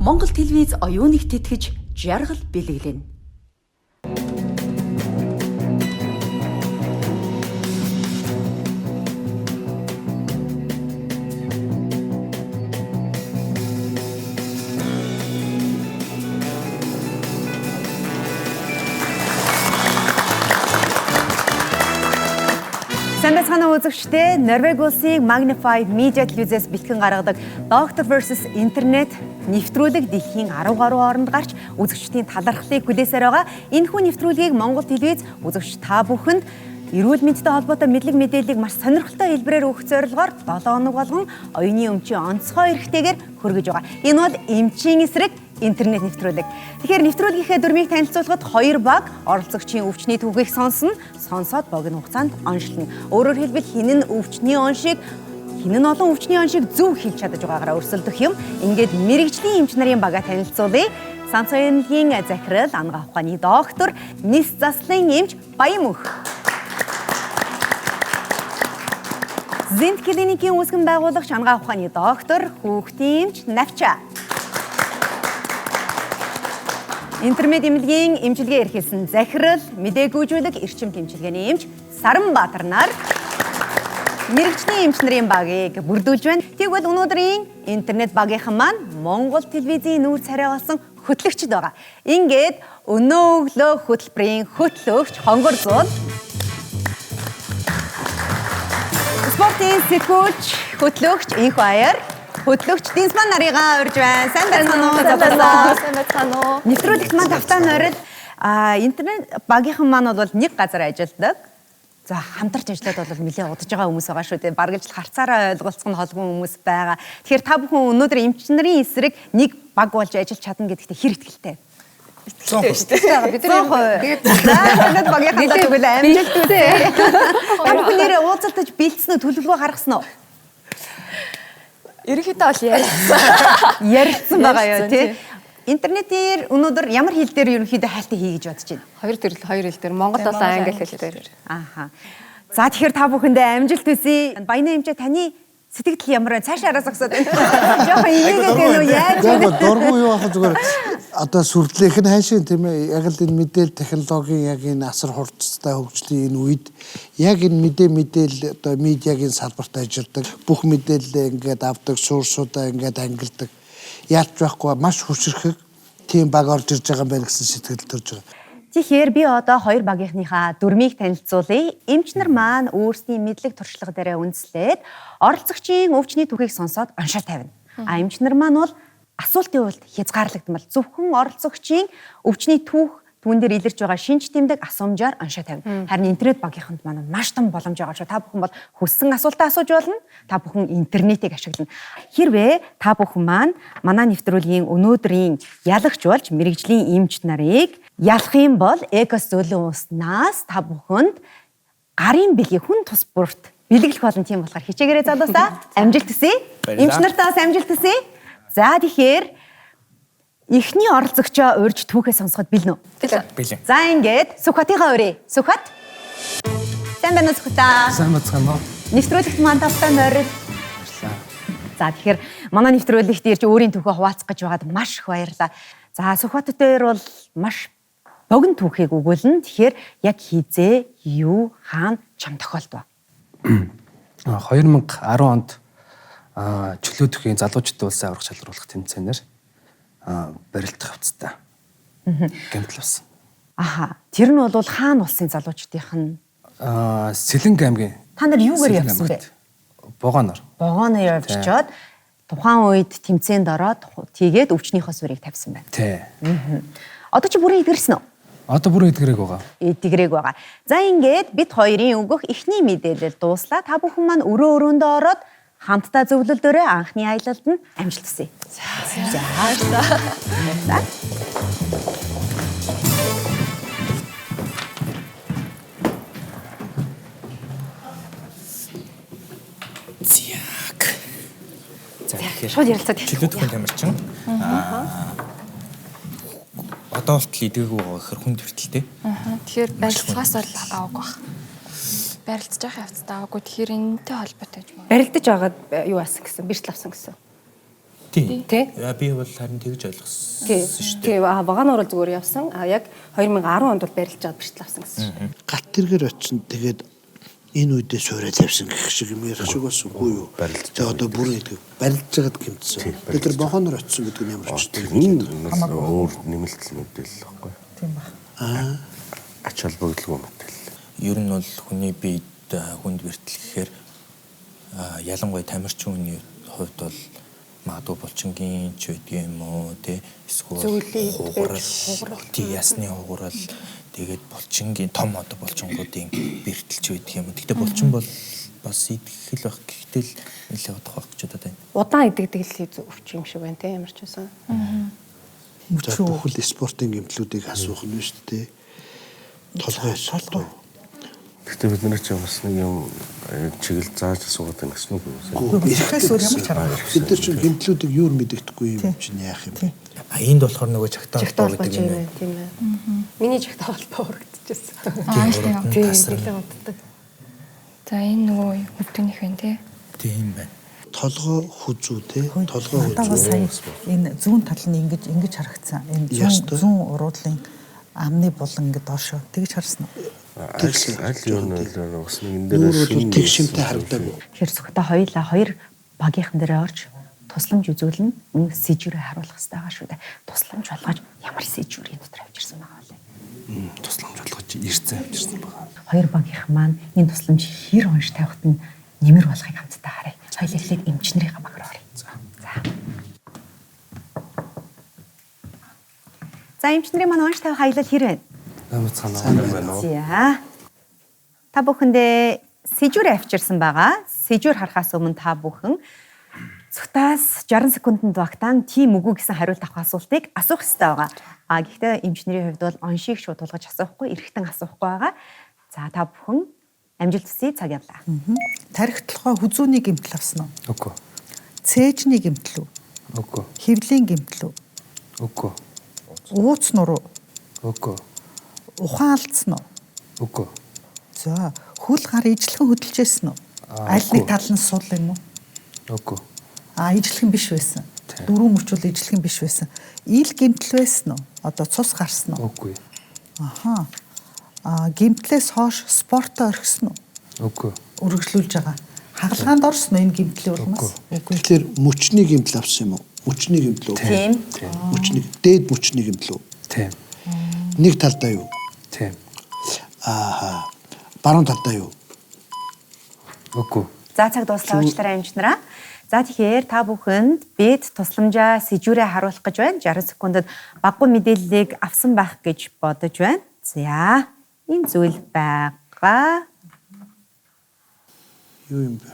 Монгол телевиз оюуныг тэтгэж жаргал бэлэглэнэ. Сандас хана үзэгчдээ Норвеги улсын Magnified Media телевизээс бэлтгэн гаргадаг Doctor vs Internet нэвтрүүлэг дэлхийн 10 гаруй оронд гарч үзэгчдийн талархлыг хүлээсээр байгаа. Энэхүү нэвтрүүлгийг Монгол телевиз үзэгч та бүхэнд эрүүл мэндтэй холбоотой мэдлэг мэдээллийг маш сонирхолтой хэлбэрээр өгөх зорилгоор 7 хоног болгон оюуны өмчийн онцгой эрхтэйгээр хүргэж байгаа. Энэ бол эмчийн эсрэг интернет нэвтрүүлэг. Тэгэхээр нэвтрүүлгийнхээ дүрмийг танилцуулахад 2 баг оролцогчийн өвчний түүхийг сонсоод богино хугацаанд оншилно. Өөрөөр хэлбэл хин нь олон өвчний оншийг зөв хэлж чадаж байгаагаараа өрсөлдөх юм. Ингээд мэрэгжлийн эмч нарын бага танилцуулъя. Санц соёлын захирал ангаа ухааны доктор, нис заслын эмч Баян мөнх. Зинт клиникийн үүсгэн байгуулагч ангаа ухааны доктор, хүүхдийн эмч Навча. Интернет эмнэлгийн эмчилгээ эрхэлсэн захирал, мэдээгүйжүүлэг эрчим эмчилгээний эмч Саранбаатар нар мэрэгчлийн эмч нарын багийг бүрдүүлж байна. Тэгвэл өнөөдрийн интернет багийнхан маань Монгол телевизийн нүүр царай болсон хөтлөгчд байгаа. Ингээд өнөө өглөө хөтөлбөрийн хөтлөгч Хонгор зуул, спортын сэтгүүлч хөтлөгч Инх Баяр, хөтлөгч Динсман нарыгаа урьж байна. Сайн байна уу? Нэвтрүүлэгт маань тавтаа нойрол интернет багийнхан маань бол нэг газар ажилладаг. За хамтарч ажиллаад бол нэлээд удаж байгаа хүмүүс байгаа шүү дээ. Бараг л харцаараа ойлголцох нь холгүй хүмүүс байгаа. Тэгэхээр та бүхэн өнөөдөр эмч нарын эсрэг нэг баг болж ажиллаж чадна гэдэгт хэр итгэлтэй? Итгэлтэй шүү дээ. Бид нар багийнхандаа тэгвэл амжилт үзье. Та бүхэн нэрээ уулзалтаж бэлдсэн үү? Төлөвлөгөө гаргасан уу? Ерөнхийдөө бол ярьсан. Ярилцсан байгаа юу тий? Интернетээр өнөөдөр ямар хэл дээр ерөнхийдөө хайлтаа хий гэж бодож байна? Хоёр хэл дээр. Монгол болон англи хэл дээр. Ааха. За тэгэхээр та бүхэндээ амжилт хүсье. Баяна эмчээ таны сэтгэл ямар вэ? Цаашаа араас зогсоод байна. Жохоо ийгээд байна уу? Яаж вэ? Дургүй юу ах зүгээр одоо сүрдлэх нь хайшин тийм ээ. Яг л энэ мэдээлэл технологийн яг энэ асар хурцтай хөгжлийн энэ үед яг энэ мэдээлэл одоо медиагийн салбарт ажилладаг бүх мэдээлэлээ ингээд авдаг, суурсуудаа ингээд ангилдаг. Яалч байхгүй маш хүчрхэг тийм баг орж ирж байгаа юм байна гэсэн сэтгэл төрж байгаа. Тэгэхээр би одоо 2 багийнхныхаа дүрмийг танилцуулъя. Эмч нар маань өөрсдийн мэдлэг туршлага дээр үндэслээд оролцогчийн өвчний түүхийг сонсоод оншоо тавина. Эмч нар маань бол асуултын хувьд хязгаарлагдмал зөвхөн оролцогчийн өвчний түүх түүн дээр илэрч байгаа шинж тэмдэг асуумжаар оншоо тавина. Харин интернет багийнханд маань маш том боломж байгаа шүү. Та бүхэн бол хүссэн асуултаа асууж болно. Та бүхэн интернетийг ашиглана. Хэрвээ та бүхэн маань манай нэвтрүүлгийн өнөөдрийн ялагч болж мэрэгжлийн эмч нарыг ялах юм бол Экос зөөлөн уснаас та бүхэнд гарын бэлгийн хүн тус бүрт бэлэглэх болно. Тийм болохоор хичээгээрээ залуусаа амжилт хүсье. Эмч нартаас амжилт хүсье. За тэгэхээр эхний оролцогчоо урьж түүхээ сонсоход бэлнэ үү? Бэлэн. За ингээд Сүхбатыгаа урья. Сүхбат. Сайн байна уу Сүхбатаа? Сайн бацгаана уу? Нэвтрүүлэгт маань тавтаа нойрол. За тэгэхээр манай нэвтрүүлэгт ирж өөрийн түүхээ хуваалцах гэж байгаад маш их баярлалаа. За Сүхбат дээр бол маш богино түүхийг өгүүлнэ. Тэгэхээр яг хизээ юу хаана чам тохиолдов? 2010 онд чөлөөтөхийн залуучдын улсын аврах шалгаруулах тэмцээнээр барилдах хавцтай гэмтэл болсон. Аха. Тэр нь бол хаана улсын залуучдынх нь? Сэлэнг аймгийн. Та нар юугаар явсан бэ? Богоноор. Богоноор явжчоод тухайн үед тэмцээнд ороод тийгээд өвчнийхөө суурийг тавьсан байна. Тий. Одоо чи бүрэн эдгэрсэн үү? Одоо бүрэн эдгэрэг байгаа. Эдгэрэг байгаа. За ингээд бид хоёрын өгөх эхний мэдээлэл дууслаа. Та бүхэн маань өрөөндөө ороод хамтдаа зөвлөлдөөрөө анхны аялалд нь амжилт хүсье. За. За шууд ярилцаад чөлөөтөхийн тамирчин. Одоо болтол идээгүү байгаа хэр хүн төртөлтэй. Тэгэхээр барилцлагаас бол аваагүй бах. Барилдаж байгаа явцдаа аваагүй. Тэгэхээр энэтэй холбоотой гэж байна. Барилдаж агаад юу асан гэсэн, бэртэл авсан гэсэн. Тий. Тий. Би бол харин тэгж ойлгосон Тий. шүү дээ. Тий. Багаанаар бол зүгээр явсан. Яг 2010 онд бол барилж аваад бэртэл авсан гэсэн шүү дээ. Гат тэргээр очсон. Тэгээд энэ үедээ суурай тавьсан гэх шиг юм ярих шиг болсон үгүй юу? Тэгээ одоо бүрэн идэг барилж байгаад гэмтсэн. Тэгээд тэр бохоноор очсон гэдэг нь ямар ч тийм. өөр нэмэлт мэдээлэл байхгүй. Тийм ба. Ач холбогдолгүй мэдээлэл. Ер нь бол хүний биед хүнд бэртэл гэхээр ялангуяа тамирчин хүний хувьд бол магадгүй булчингийн ч байдаг юм уу тий эсвэл хугарал тий ясны хугарал тэгээд булчингийн том одоо булчингуудын бэртэлч байдаг юм. Гэхдээ булчин бол бас идэх л байх. Гэхдээ л нэлээд удах байх гэж бодод байна. Удаан идэгдэг л өвч юм шиг байна те ямар ч байсан. За бүхэл спортын гэмтлүүдийг асуух нь шүү дээ. Толгой. Гэхдээ бид нар ч бас нэг юм чиглэл зааж асуугаад байна гэсэн үг үү? Ихээс өөр ямар ч арга. Бид нар чинь гэмтлүүдийг юур мэддэхгүй юм чинь яах юм бэ? Энд болохоор нөгөө чагтаа Чагтаа гэдэг болж юм байна байна. тийм ээ. Миний чагтаа холбоо өргөдчихсэн. Тийм. Нэлээд уддаг. За энэ нөгөө өвдөнийх байна тий. Тийм байна. Толгой хүзүү те. Толгой Одоо хүзүү. сая энэ зүүн тал нь ингэж харагдсан. Энэ Ястай. зүүн уруудлын амны булан ингэ доошо тэгж харсан уу? Аль юу нь бол бас нэг энэ Нүүр дээр бол тэг шимтэй харагдаагүй. Тэгэхээр зөвхөн хоёулаа хоёр багийнхан дээрээ орж тусламж үзүүлнэ. Мөн сэжвэрээ харуулах хэрэгтэй байгаа шүү дээ. Тусламж болгож ямар сэжвэр энэ дотор авчирсан байгаа вэ? Тусламж болгож ирцэн авчирсан байгаа. Хоёр багийнхан маань энэ тусламж хэр онш тавихад нь нэмэр болохыг хамтдаа харъя. Хоёул эхлээд эмчнэрийнхээ баг руу оръё. За. За эмчнэрийн маань онш тавих аялал хэр вэ? Амцхан байна уу? За. Та бүхэндээ сэжвэр авчирсан байгаа. Сэжвэр харахаас өмнө та бүхэн цогтаас 60 секундэд багтаан тийм үгүй гэсэн хариулт авах асуултыг асуух хэрэгтэй байгаа. Гэхдээ эмчнэрийн хувьд бол оншийг шууд тулгаж асуухгүй, эргэтэн асуухгүй байгаа. За та бүхэн амжилт хүсье, цаг явлаа. Тарих толгой хүзүүний гэмтэл авсан уу? Үгүй. Цээжний гэмтэл үү? Үгүй. Хэвлийн гэмтэл үү? Үгүй. Ууц нуруу? Үгүй. Ухаан алдсан уу? Үгүй. За, хөл гар ижлэхэн хөдөлжсэн үү? Аль нэг тал нь сул юм уу? Үгүй. Ижлэхэн биш байсан. Дөрөв мөчүүл ижлэхэн биш байсан. Ил гэмтэл байсан уу? Одоо цус гарсан уу? Үгүй. Аха. Гэмтлээс хойш спортоо орхисон уу? Үгүй. Үргэлжлүүлж байгаа. Хагалгаанд орсон уу энэ гэмтлийн улмаас? Тэгэхээр мөчний гэмтэл авсан юм уу? Мөчний гэмтэл үү? Тийм. Мөчний дээд мөчний гэмтэл үү? Тийм. Нэг талдаа юу? Тийм. Баруун талдаа юу? Үгүй. За цаг дуслаа уучлаарай эмчнараа. За тэгэхээр та бүхэнд бид тусламжаа сэжвэрээ харуулах гэж байна. 60 секундэд баггүй мэдээллийг авсан байх гэж бодож байна. За энэ зүйл байгаа. Юу юм бэ?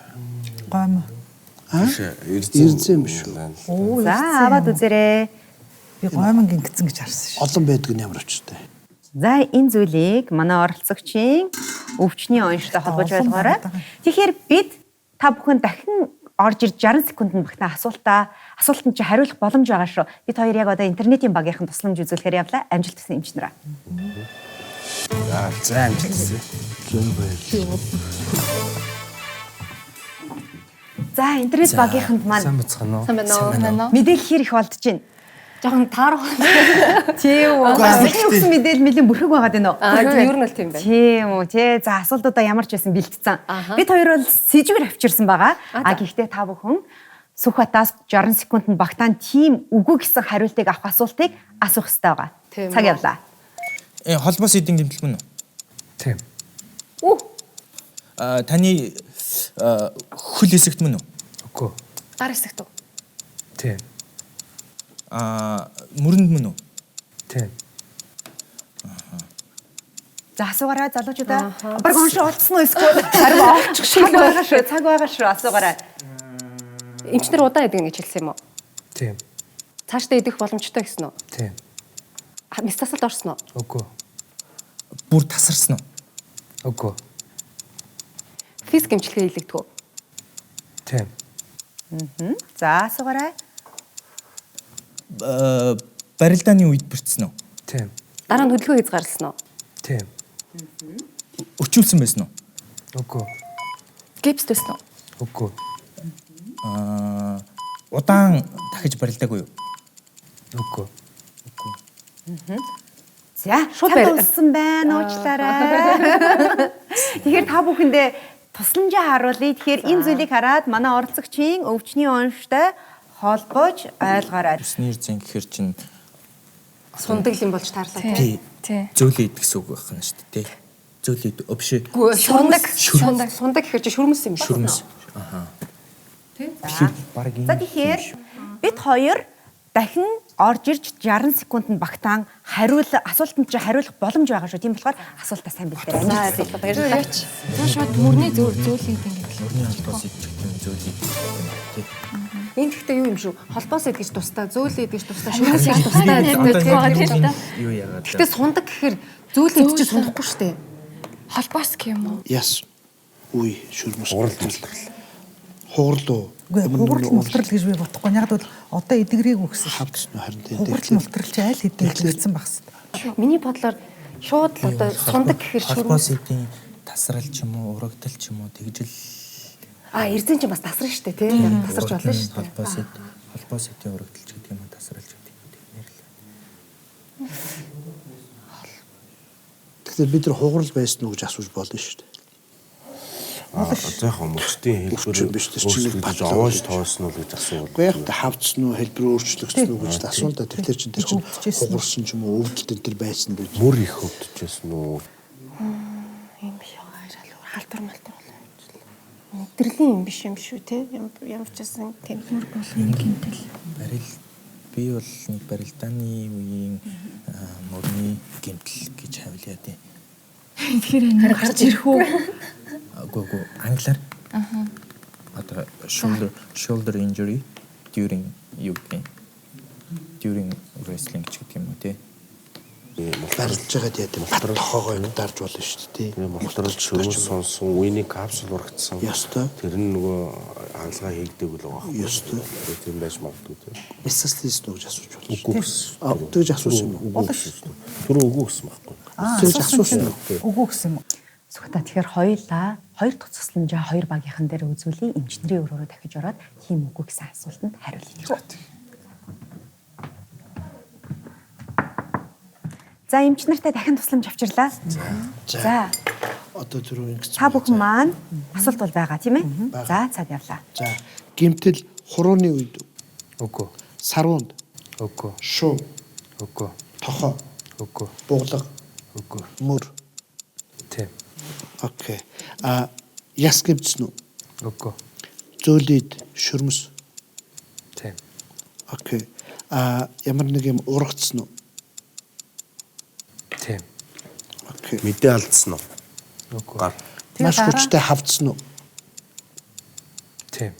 Гом. Ирзэн биш үү? За аваад үзээрэй. Би гомон гингцэн гэж харсан шүү. Олон байдаг нь ямар очтой. За энэ зүйлийг манай оролцогчийн өвчний онштой холбож ойлгоорой. Тэгэхээр бид та бүхэн дахин орж ирж 60 секундэд багтаа асуултанд чи хариулах боломж байгаа шүү. Бид хоёр яг одоо интернетийн багийнхан тусламж үзүүлэхээр явлаа. Амжилт хүсье эмчнэраа. За амжилт хүсье. За интернет багийнханд маань Сайн бацхан уу? Байна уу? мэдээлэл хэр их болдож байна. Жохон таарах. Тийм үү. Дахин өгсөн мэдээлэл нэлээд бүрхэг байгаад байна уу? Ер нь л тийм байна. Тийм үү тий. За асуултуудаа ямар ч байсан бэлтцсэн. Бид хоёр бол сэжвэр авчирсан байгаа. Гэхдээ та бүхэн Сүхбатаас 60 секундэд багтаан тийм үгүй гэсэн хариултыг авах асуултыг асуух хэрэгтэй байгаа. Цаг явлаа. Холбоос эдийн гэмтэл мөн үү? Тийм. Таны хөл хэсэгт мөн үү? Үгүй. Гар хэсэгт үү? Тийм. Мөрөнд мөн үү? Тийм. За асуугаарай залуучуудаа. Баг оншоо олцсон уу эсвэл харин олчих шиг байгаа шүү. Цаг байгаа шүү. Асуугаарай. Эмчнэр удаан идэг гэж хэлсэн юм уу? Тийм. Цаашдаа идэх боломжтой гэсэн үү? Тийм. Мис тасалд орсон уу? Үгүй. Бүр тасарсан уу? Үгүй. Физик эмчилгээ хийлэгдэх үү? Тийм. За асуугаарай. Барилдааны үед бэртсэн үү? Тийм. Дараа нь хөдөлгөөн хязгаарласан уу? Тийм. Өчүүлсэн байсан уу? Үгүй. Гипс төсөн үү? Үгүй. удаан дахиж барилдаагүй юу? Үгүй. За, шууд болсон байна уучлаарай. Тэгэхээр та бүхэндээ тусламжаа харуулъя. Тэгэхээр энэ зүйлийг хараад манай оролцогчийн өвчний онштой холбож ойлгоорой. Усны эрзэн гэхэр чинь Сундаглын болж таарлаа тий. Тий. Зөөлөд гэсэн үг байна шүү дээ. Тий. Зөөлөд биш. Сундаг гэхэр чи шүрмэс юм байна. Шүрмэс. Аха. За тэгэхээр бид хоёр дахин орж ирж 60 секундэд багтаан асуултанд чи хариулах боломж байгаа шүү. Тийм болохоор асуултаа сайн бэлдээ. Баярлалаа. Шууд мөрний зөөлийг ингэж. Мөрний холбоос идчихсэн зөөлөд. Тий. Энэ гэхдээ юу юм шүү? Холбоос идэж тустай, зөөлөө идэж тустай, шүрмэс идэж тустай. Юу яагаад? Гэхдээ сундаг гэхэр зөөлөө идэж сундахгүй шүү дээ. Холбоос гэх юм уу? Яс. Үе шүрмэс. Хуурал. Хуурал мултрал гэж би бодохгүй. Яг бол одоо эдгэрээгүй гэсэн. Хавцсан харин тийм. Хуурал мултрал чи аль хэдийн ирсэн багс. Миний бодлоор шууд л одоо сундаг гэхэр холбоос шүрмэс. эдийн тасрал ч юм уу, урагдал ч юм уу тэгжэл Эрдэн чинь бас тасрна шүү дээ, тийм. Тасарч болно шүү дээ. Холбоос эдийн урагдалч гэдэг юм уу, тасралч гэдэг юм нэр л. Тэгэхээр бид нар хугарал байсан уу гэж асууж болно шүү дээ. Заахан мөчтийн хэлбэр биш чинь бат овоош тоосон уу гэж асуув. Уу яг хавцсан уу, хэлбэр өөрчлөгдсөн үү гэж асуунда. Тэгэхээр чинь тэр чинь хугарсан ч юм уу, өвдөлт энэ төр байсан байж. Мөр их өвдөжсэн үү? Юм биш аа. Халтар малтар болоо. Мэдрэлийн юм биш юм шүү те. Ямар ч гэсэн тэмхэр болон гинтэл. Би бол нэг барилдааны үеийн мөрний гэмтэл гэж хавлаа тий. Тэгэхээр энэ гарч ирэх үү? Гоо англиар. Одоо shoulder injury during wrestling гэдэг юм уу тий. Барилж байгаа тийм бат тохоогоо ингэ дарж болно шүү дээ. Тийм моторолж шүрмэс сонсон, үений капсул урагдсан. Ёстой. Тэр нь нөгөө ангалгаа хийгдэг л байгаа. Ёстой. Тийм байж магадгүй тийм. Эсэслист үү гэж асууж байна. Үгүй гэсэн. Тэгж асуусан юм уу? Болно шүү. Тэр үгүй гэсэн байхгүй. Тэгж асуусан юм. Үгүй гэсэн юм. Сүхтаа тэгэхээр хоёулаа хоёр дахь тусламжаа хоёр багийнхан дээр үзүүлээ. Эмчнэрийн өрөөрөө дахиж ороод тийм үгүй гэсэн асуултанд хариулъя. За эмч нартай дахин тусламж авчирлаа. За. Одоо түрүү ингэж Та бүхэн маань асуулт бол байгаа тийм ээ? За цаад явлаа. За гимтэл хурууны үед Үгүй. саруунд Үгүй. шуу Үгүй. тохоо Үгүй. буглаг Үгүй. мөр. Тийм. Окей. Яс гимцэн үү? Үгүй. Зөөлөд шүрмэс. Тийм. Окей. Ямар нэг юм ургацсан уу? Тийм. Окей. Мэдээ алдсан уу? Үгүй. Гар. Маш хүчтэй хавцсан уу? Тийм.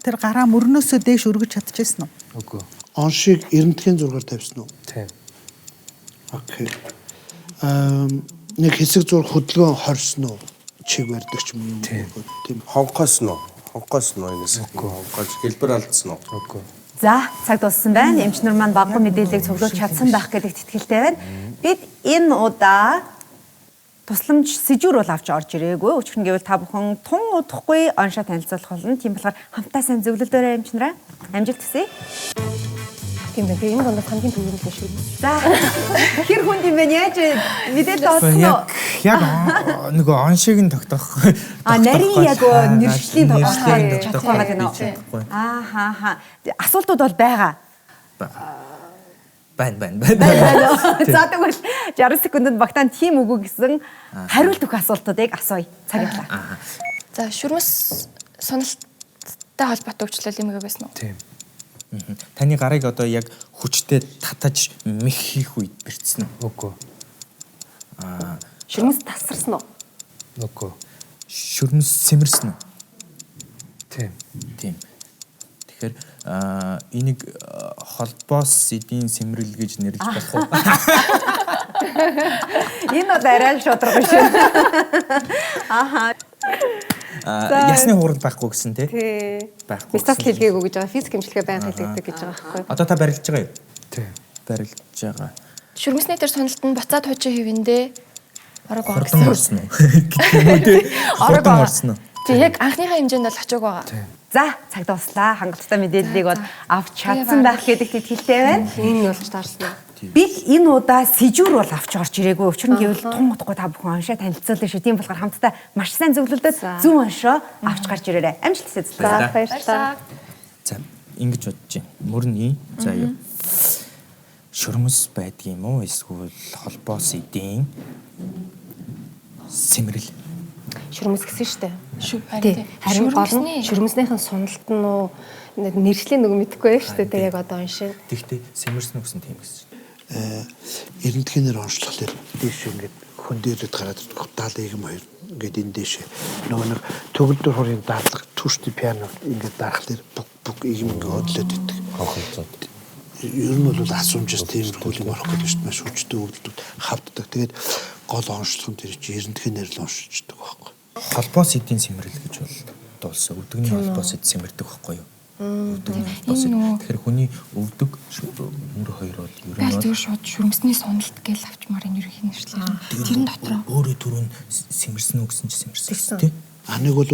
Тэр гараа мөрнөөсөө дээш өргөж чадчихсан уу? Үгүй. Оншийг 90-ийн 6-аар тавьсан уу? Тийм. Окей. Нэг хэсэг зур хөдөлгөөн хорсон уу? Чиг барьдаг ч юм уу? Тийм. Хонхоос нь уу? Хонхоос нь энэс. Хонхоос хэлбэр алдсан уу? Үгүй. За цаг дууссан байна. Эмч нар маань баггүй мэдээллийг цуглуулж чадсан байх гэдэгт итгэлтэй байна. Бид энэ удаа тусламж сэжүүр бол авч орж ирээгүй. Өчигдөр гэвэл та бүхэн тун удахгүй оншоо танилцуулах болно. Тийм болохоор хамтаа сайн зөвлөдөөрэй эмч нараа. Амжилт хүсье. Тийм байна. Энэ гонд хамгийн түрүүнд л шүү. За хэр хүнд юм бэ? Яаж мэдээлэл олсон уу? Яг нөгөө оншиг нь тогтоох. Нарийн яг нэршлийн нэршлийн чадах байгаа гэнэ. Аа. Асуултууд бол байгаа. Байна. За тэгвэл 60 секундэд багтаан тийм үгүй гэсэн хариулт өгөх асуултуудыг асууя. Цаг явлаа. За шүрмэс сонирхолтой холбоотой өвчлөл юм байсан уу? Тийм. Таны гарыг одоо яг хүчтэй татаж мэх хийх үед бэрцсэн үү? Үгүй. Шүрмэс тасарсан уу? Үгүй. Шүрмэс сэмэрсэн үү? Тийм. Тийм. Тэгэхээр энийг холбоос эдийн сэмрэл гэж нэрлэж болох уу? Энэ одоо арай л шударга шүү. Ааха. Ясны хуурал байхгүй гэсэн тий? Байхгүй. Бистас хэлгээгүй гэж байгаа. Физик хэмжлэгээ байнга хэлгээдэг гэж байгаа байхгүй. Одоо та барилж байгаа юу? Тийм. Барилж байгаа. Шүрмэсний дээр сонирхолт нь буцаад хожоо хэвэндээ орог Хурдан орсон уу? Гэх юм уу тий? Хурдан орсон уу? Тэг яг анхныхаа хэмжээнд бол очиог байгаа. Тийм. За, цаг дуслаа. Хангалттай мэдээллийг бол авч чадсан байх гэдэгт итгэлтэй байна. Энэ болж таарсан. Бид энэ удаа сэжүүр бол авч орж ирээгүй. Учир нь гэвэл тун утгагүй та бүхэн уншаа танилцуулна шүү. Тийм болохоор хамтдаа маш сайн зөвлөлдөд зүүн уншаа авч гарч ирээрэй. Амжилт хүсье. За баярлалаа. За ингэж бодож байна. Мөрний за юу. Шүрмэс байдгийм үү? Эсвэл холбоос эдийн сэмрэл. Шүрмэс гэсэн шүү дээ. Харин Харин гол нь шүрмэснийхэн суналт нь уу нэршлийн нэг мэдэхгүй байх шүү дээ. Яг одоо уншаа. Тэгтээ сэмэрсэн үгсэн тийм гэсэн. Эрдэнэтхийнээр онцлохлоор дээш ингээд хүн дээрэд гараад даал игм хоёр ингээд энэ дээш нөгөө нэг төгөлдөр хорийн даалга түшти пиано ингээд дарахлаар бүг игм ингээд одлоод иддэг. Хохолцоод. Ер нь бол асуумжаас тиймэрхүү юм орох гэдэг нь маш хүчтэй өвлөд хавддаг. Тэгээд гол онцлох нь тэр чинь эрдэнэтхийнээр л онцлждаг байхгүй. Холбоос эдийн сэмрэл гэж бол дуулсан. Өвдөгний холбоос эд сэмэрдэг байхгүй юу? Өвдөгний холбоос эд. Тэгэхээр хүний өвдөг мөр хоёр бол ер нь тэр шууд шүрмсний суналт гэж авчмаар энэ ерөнхий нэршлэр. Тэрэн дотроо өөрөө түрүүн сэмэрсэн үгсэн чи сэмэрсэн тийм. Нэг бол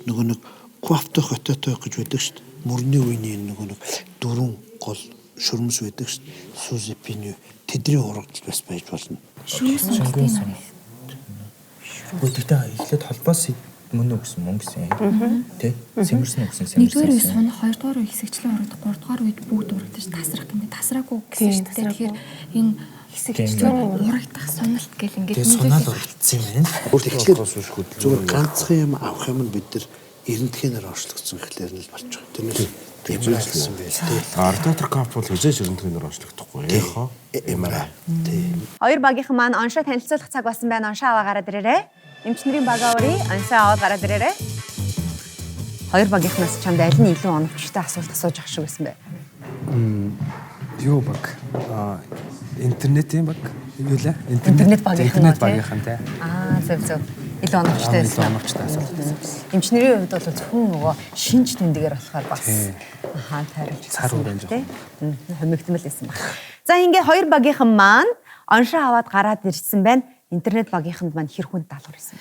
нөгөө нэг квафтох хототой гэж байдаг шүү дээ. Мөрний үений нөгөө нэг дөрвөн гол шүрмэс байдаг шүү дээ. Сузипини тэдний урагдал бас байж болно. шүрмсний Гэхдээ эхлээд холбоос мөн үгсэн мөн гэсэн. Тэ? Сэмэрсэн үгсэн сэмэрсэн. нэгдүгээр үе сунах, хоёрдугаар үе хэсэгчлэн урагдах, гуравдугаар үед бүгд урагдаж тасрах гэмээр тасраагүй гэсэн шүү дээ. Тэгэхээр энэ хэсэгчлэн урагдах суналт гэл ингээд Тэгээ сунаал урагдсан юм байна. Тэгэхээр зүгээр ганцхан юм авах юм бид нар эрдэнэтхийнээр онцлогдсон гэхлээр нь л болж байгаа. Тэрнээс тэмдэглэсэн байл тий. Ардатор кап бол хязгаарч эрдэнэтхийнээр онцлогдохгүй яхаа. Эмара. Тий. Хоёр багийнхан маань оншоо танилцуулах цаг болсон байна. Оншоо аваа гараад ирээрэй. Эмчнэрийн бага өрий оншоо аваад гараад ирээрэй. Хоёр багийнхнаас чамд аль нь илүү оновчтой асуулт асууж ах шиг байсан бэ? Юу баг? Интернетийн баг. Юу лээ? Интернет багийнхан тий. Зөв. Илүү оновчтой байсан. Оновчтой асуулт байсан. Эмчнэрийн хувьд бол зөвхөн нөгөө шинж тэмдгээр болохоор бас тайруулж Цар үрэн жоох. хомигтмал байсан баг. За ингээ хоёр багийнхан маань оншоо аваад гараад ирсэн байна. Интернет багийнханд маань хэр хүнд даалгавар ирсэн.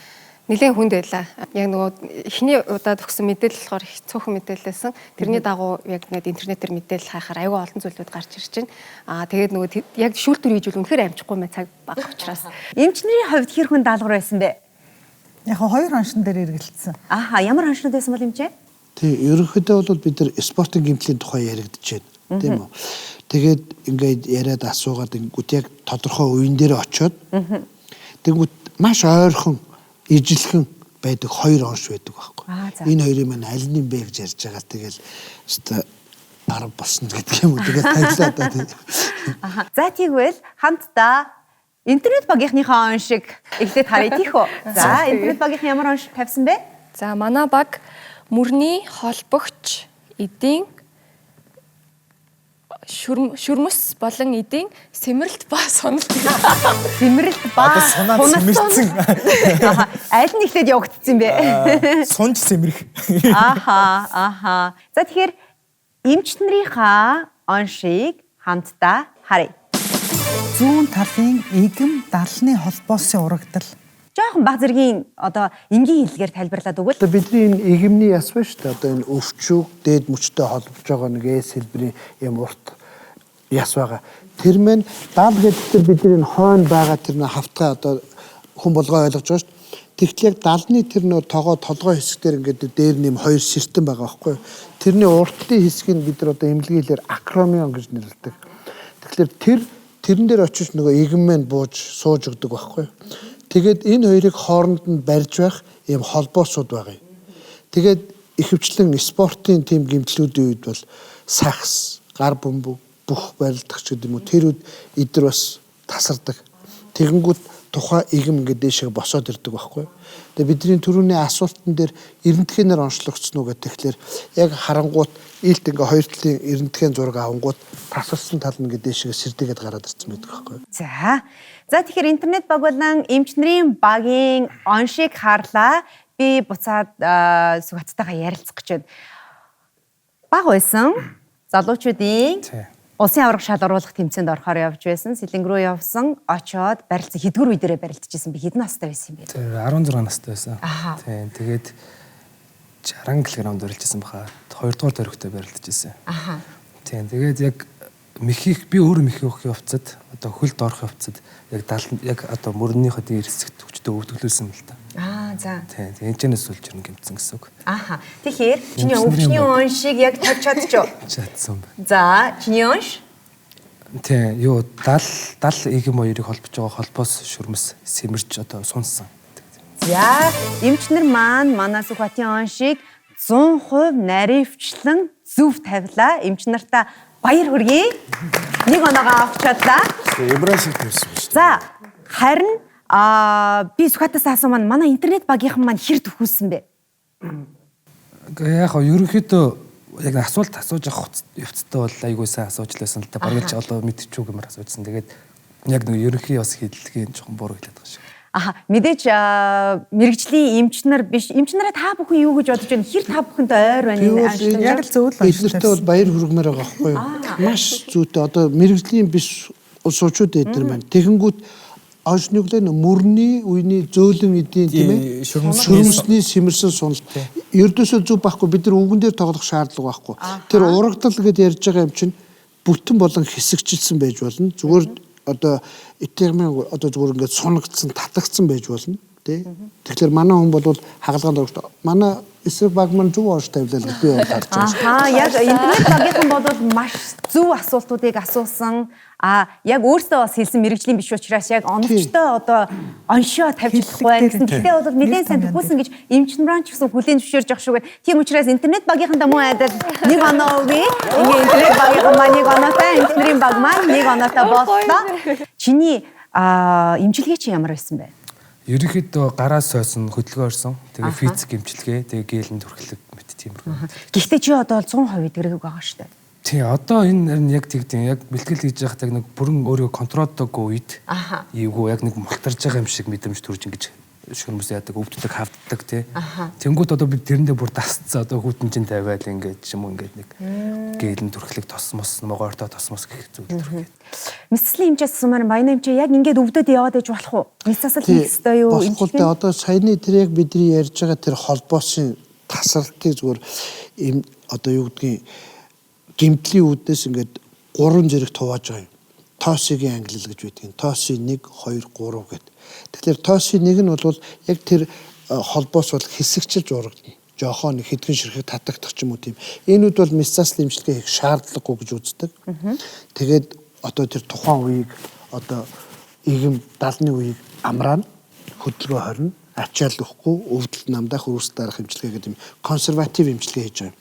Нилээн хүнд байлаа. Яг нөгөө эхний удаад өгсөн мэдээлэл болохоор их цөөхөн мэдээлэлсэн. Тэрний дагуу яг нэг интернетээр мэдээлэл хайхаар аюул олон зүйлүүд гарч ирж байна. Тэгээд нөгөө яг шүүлтүр хийж бол үнэхээр амжихгүй мэ цаг бага учраас. Эмчнэрийн хувьд хэр хүнд даалгавар байсан бэ? Яг хоёр оншин дээр эргэлцсэн. Ямар оншнууд байсан бол эмчээ? Тий, ерөнхийдөө бол бид нар спортын гэмтлийн тухай яригдж байна. Тийм үү? Тэгээд ингээд яриад асуугаад ингүүт яг тодорхой үеийн дээр очиод тэгвэл маш ойрхон ижилхэн байдаг хоёр онш байдаг байхгүй. Энэ хоёрын маань аль нь бэ гэж ярьж байгаа. Тэгэл өстой 10 болсон гэдэг юм уу. Тэгээд таглаа да тий. За тэгвэл хамтдаа интернет багийнхныхаа оншиг эхлээд харъя тийх үү? За интернет багийнхан ямар онш тавьсан бэ? За манай баг мөрний холбогч эдийн шүрмэс болон эдийн сэмрэлт ба суналт. Сэмрэлт ба сэмэрсэн. аль нь эхлээд явагдсан бэ? Сунж сэмрэх. За тэгэхээр эмчнэрийнхаа оншийг хамтдаа харъя. Зүүн талын игм далны холбоосын урагдал. Жохон баг зэргийн одоо энгийн хэллэгээр тайлбарлаад өгвөл. Одоо бидний энэ игэмний яс ба шүү дээ. Одоо энэ өвчүүг дээд мөчтэй холбож байгаа нэг эс хэлбэрийн юм урт яс байгаа. Тэр мэн дал гэдэг бидний энэ хойно байгаа тэр нэг хавтгай одоо хүн болгоо ойлгож байгаа шүү дээ. Тэгтэл яг далны тэр нөө тогоо толгой хэсгээр ингээд дээр нэм хоёр сэртэн байгаа байхгүй юу? Тэрний урттын хэсгийг бид нар одоо эмнэлгийн хэлээр акромион гэж нэрлэдэг. Тэгэхээр тэрэн дээр очиж нөгөө игмэн бууж сууж өгдөг байхгүй юу? Тэгээд энэ хоёрыг хооронд нь барьж байх ийм холбоосууд байгаа юм. Тэгээд ихэвчлэн спортын тим гэмтлүүдийн үед бол сахс, гар бөмбөг бүх барилдагч гэдэг юм уу тэр үед эдгээр бас тасардаг. Тэгэнгүүт тухай игм ингээд дэшээ босоод ирдэг байхгүй. Тэгээд бидний түрүүний асуултан дээр эрдэнэтхийнээр онцлогдсон уу гэдэг тэгэхээр яг харангуут илт ингээ хоёр талын эрдэнэтхийн зураг авангууд тасарсан тал нь ингээд дэшээ сэрдэгээд гараад ирсэн байдаг байхгүй. За тэгэхээр интернет баг болон эмчнэрийн багийн оншийг харлаа. Би буцаад Сүхбаттайгаа ярилцах гэж байна. Баг байсан залуучуудын улсын аварга шал оруулах тэмцээнд орохоор явж байсан. Сэлэнг рүү явсан. Очоод барилцсан. Хэдгүр үе дээрээ барилцчихсан. Би хэдэн настай байсан юм бэ? Тэр 16 настай байсан. Тийм. Тэгээд 60 кг барилжсэн баха. 2 дугаар дөрөвтэй барилдажсэн. Аха. Тийм. Тэгээд яг мехих би өөрөө мехих явах явцад одоо хөлд орох явцад яг одоо мөрнийхөө дээр хэсэгт хүчтэй өвдөглүүлсэн юм л та. За. Тийм. Энэчнээс сулж ирнэ гэмтсэн гэсэн үг. Аха. Тэгэхээр чиний өвчний уншиг яг тавьж чадчихв. Чадсан байна. За, чиний унш? Тийм. Юу 70 эгэм хоёрыг холбож байгаа холбоос шүрмэс сэмэрч одоо сунсан. За, эмчнэр маань манай Сүхбаатарын уншиг 100% наривчлан зөв тавилаа. Эмчнартаа баяр хүргэе. Нэг оноогоо авч чадлаа. Эмбрасыг тавьсан шүү. За, харин би Сүхбаатаас асууман манай интернет багийнхан маань хэр төхүүлсэн бэ? Яг ерөнхийдөө яг асуулт асууж авах явцтай бол айгүй сайн асууж лээсэн л та барилж олоо мэдчихүү гэмээр асуужсан. Тэгээд яг нэг ерөнхий бас хэллэгийн жоохон буруу хэлээд байгаа шиг. Аха, мэдээж мэрэгжлийн эмчнэр биш. Эмчнэрээ та бүхэн юу гэж бодож байна? Хэр та бүхэнд ойр байна энэ ажил? Яг л зөв л Эднэртээ бол баяр хүргэмээр байгаа байхгүй юу? Маш зүйтэй. Одоо мэрэгжлийн биш суучууд эднэр маань. Тэгэнгүүт онцноглын мөрний үений зөөлөн эдийн тийм ээ шүрмсний сэмэрсэн суналт ердөөсөө зүг байхгүй бид нар үгэн дээр тоглох шаардлага байхгүй тэр урагдал гэдээ ярьж байгаа юм чинь бүтэн болон хэсэгчилсэн байж болно зүгээр одоо этермийн одоо зүгээр ингээд сунагдсан татагдсан байж болно тий тэгэхээр манай хүн бол хагалгаанд орж манай эсрэг баг маань зөв орж тавилаа гэж би бодож байна. Яг интернет багийнхан бол маш зөв асуултуудыг асуусан. Яг өөртөө бас хэлсэн мэрэгжлийн биш учраас яг оновчтой одоо оншоо тавьж болохгүй гэсэн. Гэхдээ бол нэлээд сайн төгөөсөн гэж эмчнэрэн ч гэсэн хүлээн зөвшөөрж явах шүү гэдэг. Тийм учраас интернет багийнхандаа муу айдал нэг оноо өгье. Ингээ интернет багийнхан маань нэг оноотой, эмчнэрийн баг маань нэг оноотой боллоо. Чиний эмчилгээ чи ямар байсан бэ? Ерөнхийдөө гараас сойсон хөдөлгөөн орсон. Тэгээ физик эмчилгээ, тэгээ гэлэн төрхлөг мэт тиймэрхүү. Гэхдээ чи одоо 100% эдгэрэг байгаа шүү дээ. Тий, одоо энэ яг тэгдэв. Яг бэлтгэл хийж байхдаа нэг бүрэн өөрийгөө контролдоогүй үед ийгүү яг нэг мултарж байгаа юм шиг мэдрэмж төрж ингэж шүрмэс яадаг, өвддөг, хавддаг тий. Тэнгүүд одоо би тэрэндээ бүр дасцсан одоо хүүтэнчин тавиал ингээд юм ингээд нэг гэлэн төрхлөг тосмос, могоортой тосмос гэх зүйл төрхгээд. Мэдслийн хэмжээс сумаар баяна хэмжээ яг ингээд өвдөд яваад иж болох уу? Мэдсээс л хийх ёстой юу? Болохгүй одоо саяны тэр яг бидний ярьж байгаа тэр холбоосын тасралтыг зүгээр одоо юу гэдгийг гимтлийн үүднээс ингээд 3 зэрэг тувааж байгаа юм. Тоосигийн англи гэж байдгийг. Тооси 1 2 3 гэдэг. Тэгэхээр тооси 1 нь бол яг тэр холбоос бол хэсэгчилж урагдана. Жохоо нэг хэдхэн ширхэг татагдах ч юм уу тийм. Энүүд бол месцаслын эмчилгээ хийх шаардлагагүй гэж үздэг. Тэгээд одоо тэр тухайн үеийг одоо игэм 70-ны үеийг амраана, хөдөлгөөн хорно, ачаал өгөхгүй, өвдөлт намдаах, үрс дарах эмчилгээ гэдэг юм консерватив эмчилгээ хийж байгаа.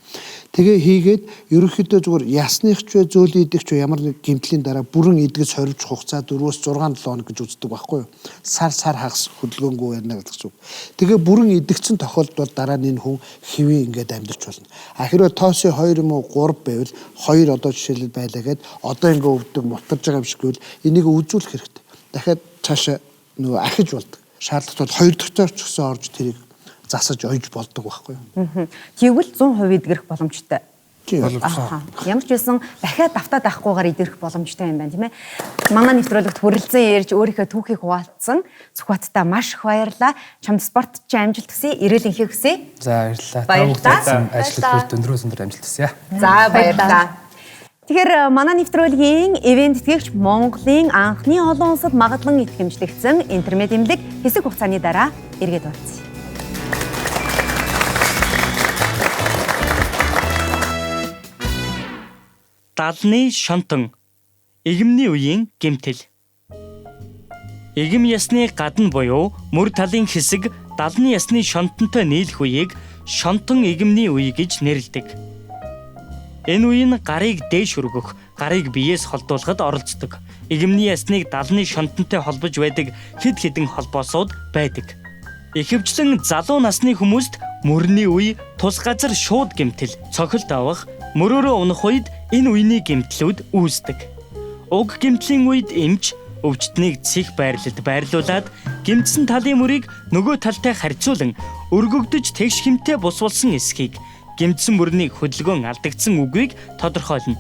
Тэгээ хийгээд ерөнхийдөө зүгээр ясных ч вэ, зөөлөн идэх ч вэ ямар нэг гэмтлийн дараа бүрэн идгэж хоригч хугацаа 4-6 хоног гэж үздэг байхгүй юу? Сар хагас хөдөлгөөнгүй байна гэж үг. Тэгээ бүрэн идэгцэн тохиолдолд дараа нь энэ хүн хэвээ ингээд амьдарч болно. Хэрвээ тоосын 2 юм уу 3 байвал 2 одоо жишээлбэл байлаа гэд одоо ингээд өвдөг мутарж байгаа юм шиг байвал энийг үзүүлэх хэрэгтэй. Дахиад цаашаа нөгөө ахиж болдог. Шаардлагатай бол 2 дахь зорч гэсэн орж тэрийг засаж ойж болдог байхгүй юу. Тэгвэл 100% эдгэрэх боломжтой. Ямар ч байсан дахиад давтаад авахгүйгээр эдгэрэх боломжтой юм байна тийм ээ. Манай нэвтрүүлэгт хүрэлцэн ярьж өөрийнхөө түүхийг хуваалцсан Сүхбааттай маш их баярлалаа. Чамд спортчин амжилт хүсье, эрүүл энхийг хүсье. За баярлалаа. Ажил өндрөөс өндөр амжилт хүсье. За баярлалаа. Тэгэхээр манай нэвтрүүлгийн ивент итгэгч Монголын анхны олон улсад магадлан итгэмжлэгдсэн интернет эмнэлэг хэсэг хугацааны дараа эргээд уулзъя. Далны шонтон игэмний үеийн гэмтэл. Игэм ясны гадна буюу мөр талын хэсэг далны ясны шонтонтой нийлэх үеийг шонтон игэмний үе гэж нэрлэдэг. Энэ үе нь гарыг дээш өргөх, гарыг биеэс холдуулахад оролцдог. Игэмний ясныг далны шонтонтой холбож байдаг хэд хэдэн холбоосууд байдаг. Ихэвчлэн залуу насны хүмүүст мөрний үе тус газар шууд гэмтэл, цохилт авах, мөрөөрөө унах үед энэ үений гэмтлүүд үүсдэг. Уг гэмтлийн үед эмч өвчтнийг цэх байрлалд байрлуулад гэмтсэн талын мөрийг нөгөө талтай харьцуулан өргөгдөж тэгш хэмтэй бусвалсан эсхийг гэмтсэн мөрний хөдөлгөөн алдагдсан үгийг тодорхойлно.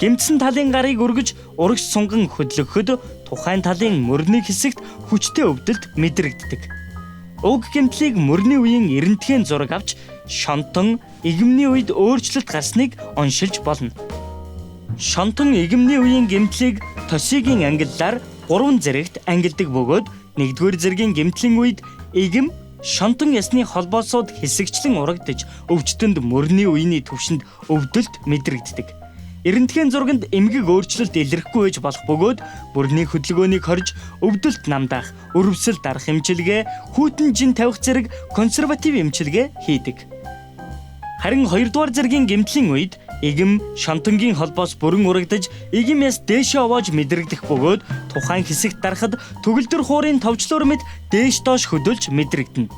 Гэмтсэн талын гарыг өргөж урагш сунган хөдлөгөхөд тухайн талын мөрний хэсэгт хүчтэй өвдөлт мэдрэгддэг. Уг гэмтлийг мөрний үеийн эрентгийн зураг авч шонтон игэмний үед өөрчлөлт гарсныг оншилж болно. Шонтон игэмний үеийн гэмтлийг Тосигийн ангиллаар 3 зэрэгт ангилдаг бөгөөд 1-р зэргийн гэмтлийн үед игэм шонтон ясны холбоосууд хэсэгчлэн урагдж өвчтөнд мөрний үений түвшинд өвдөлт мэдрэгддэг. Эрентгийн зурганд эмгэг өөрчлөлт илэрхгүй байж болох бөгөөд бүрний хөдөлгөөнийг хорж өвдөлт намдаах, өрөвсөл дарах эмчилгээ, хүйтэн жин тавих зэрэг консерватив эмчилгээ хийдэг. Харин 2-р зэргийн гэмтлийн үед игэм шонтонгийн холбоос бүрэн урагдж игэмээс дээшээ овоож мэдрэгдэх бөгөөд тухайн хэсэгт дарахад төгөлдөр хуурын товчлуур мэт дээш доош хөдөлж мэдрэгдэнэ.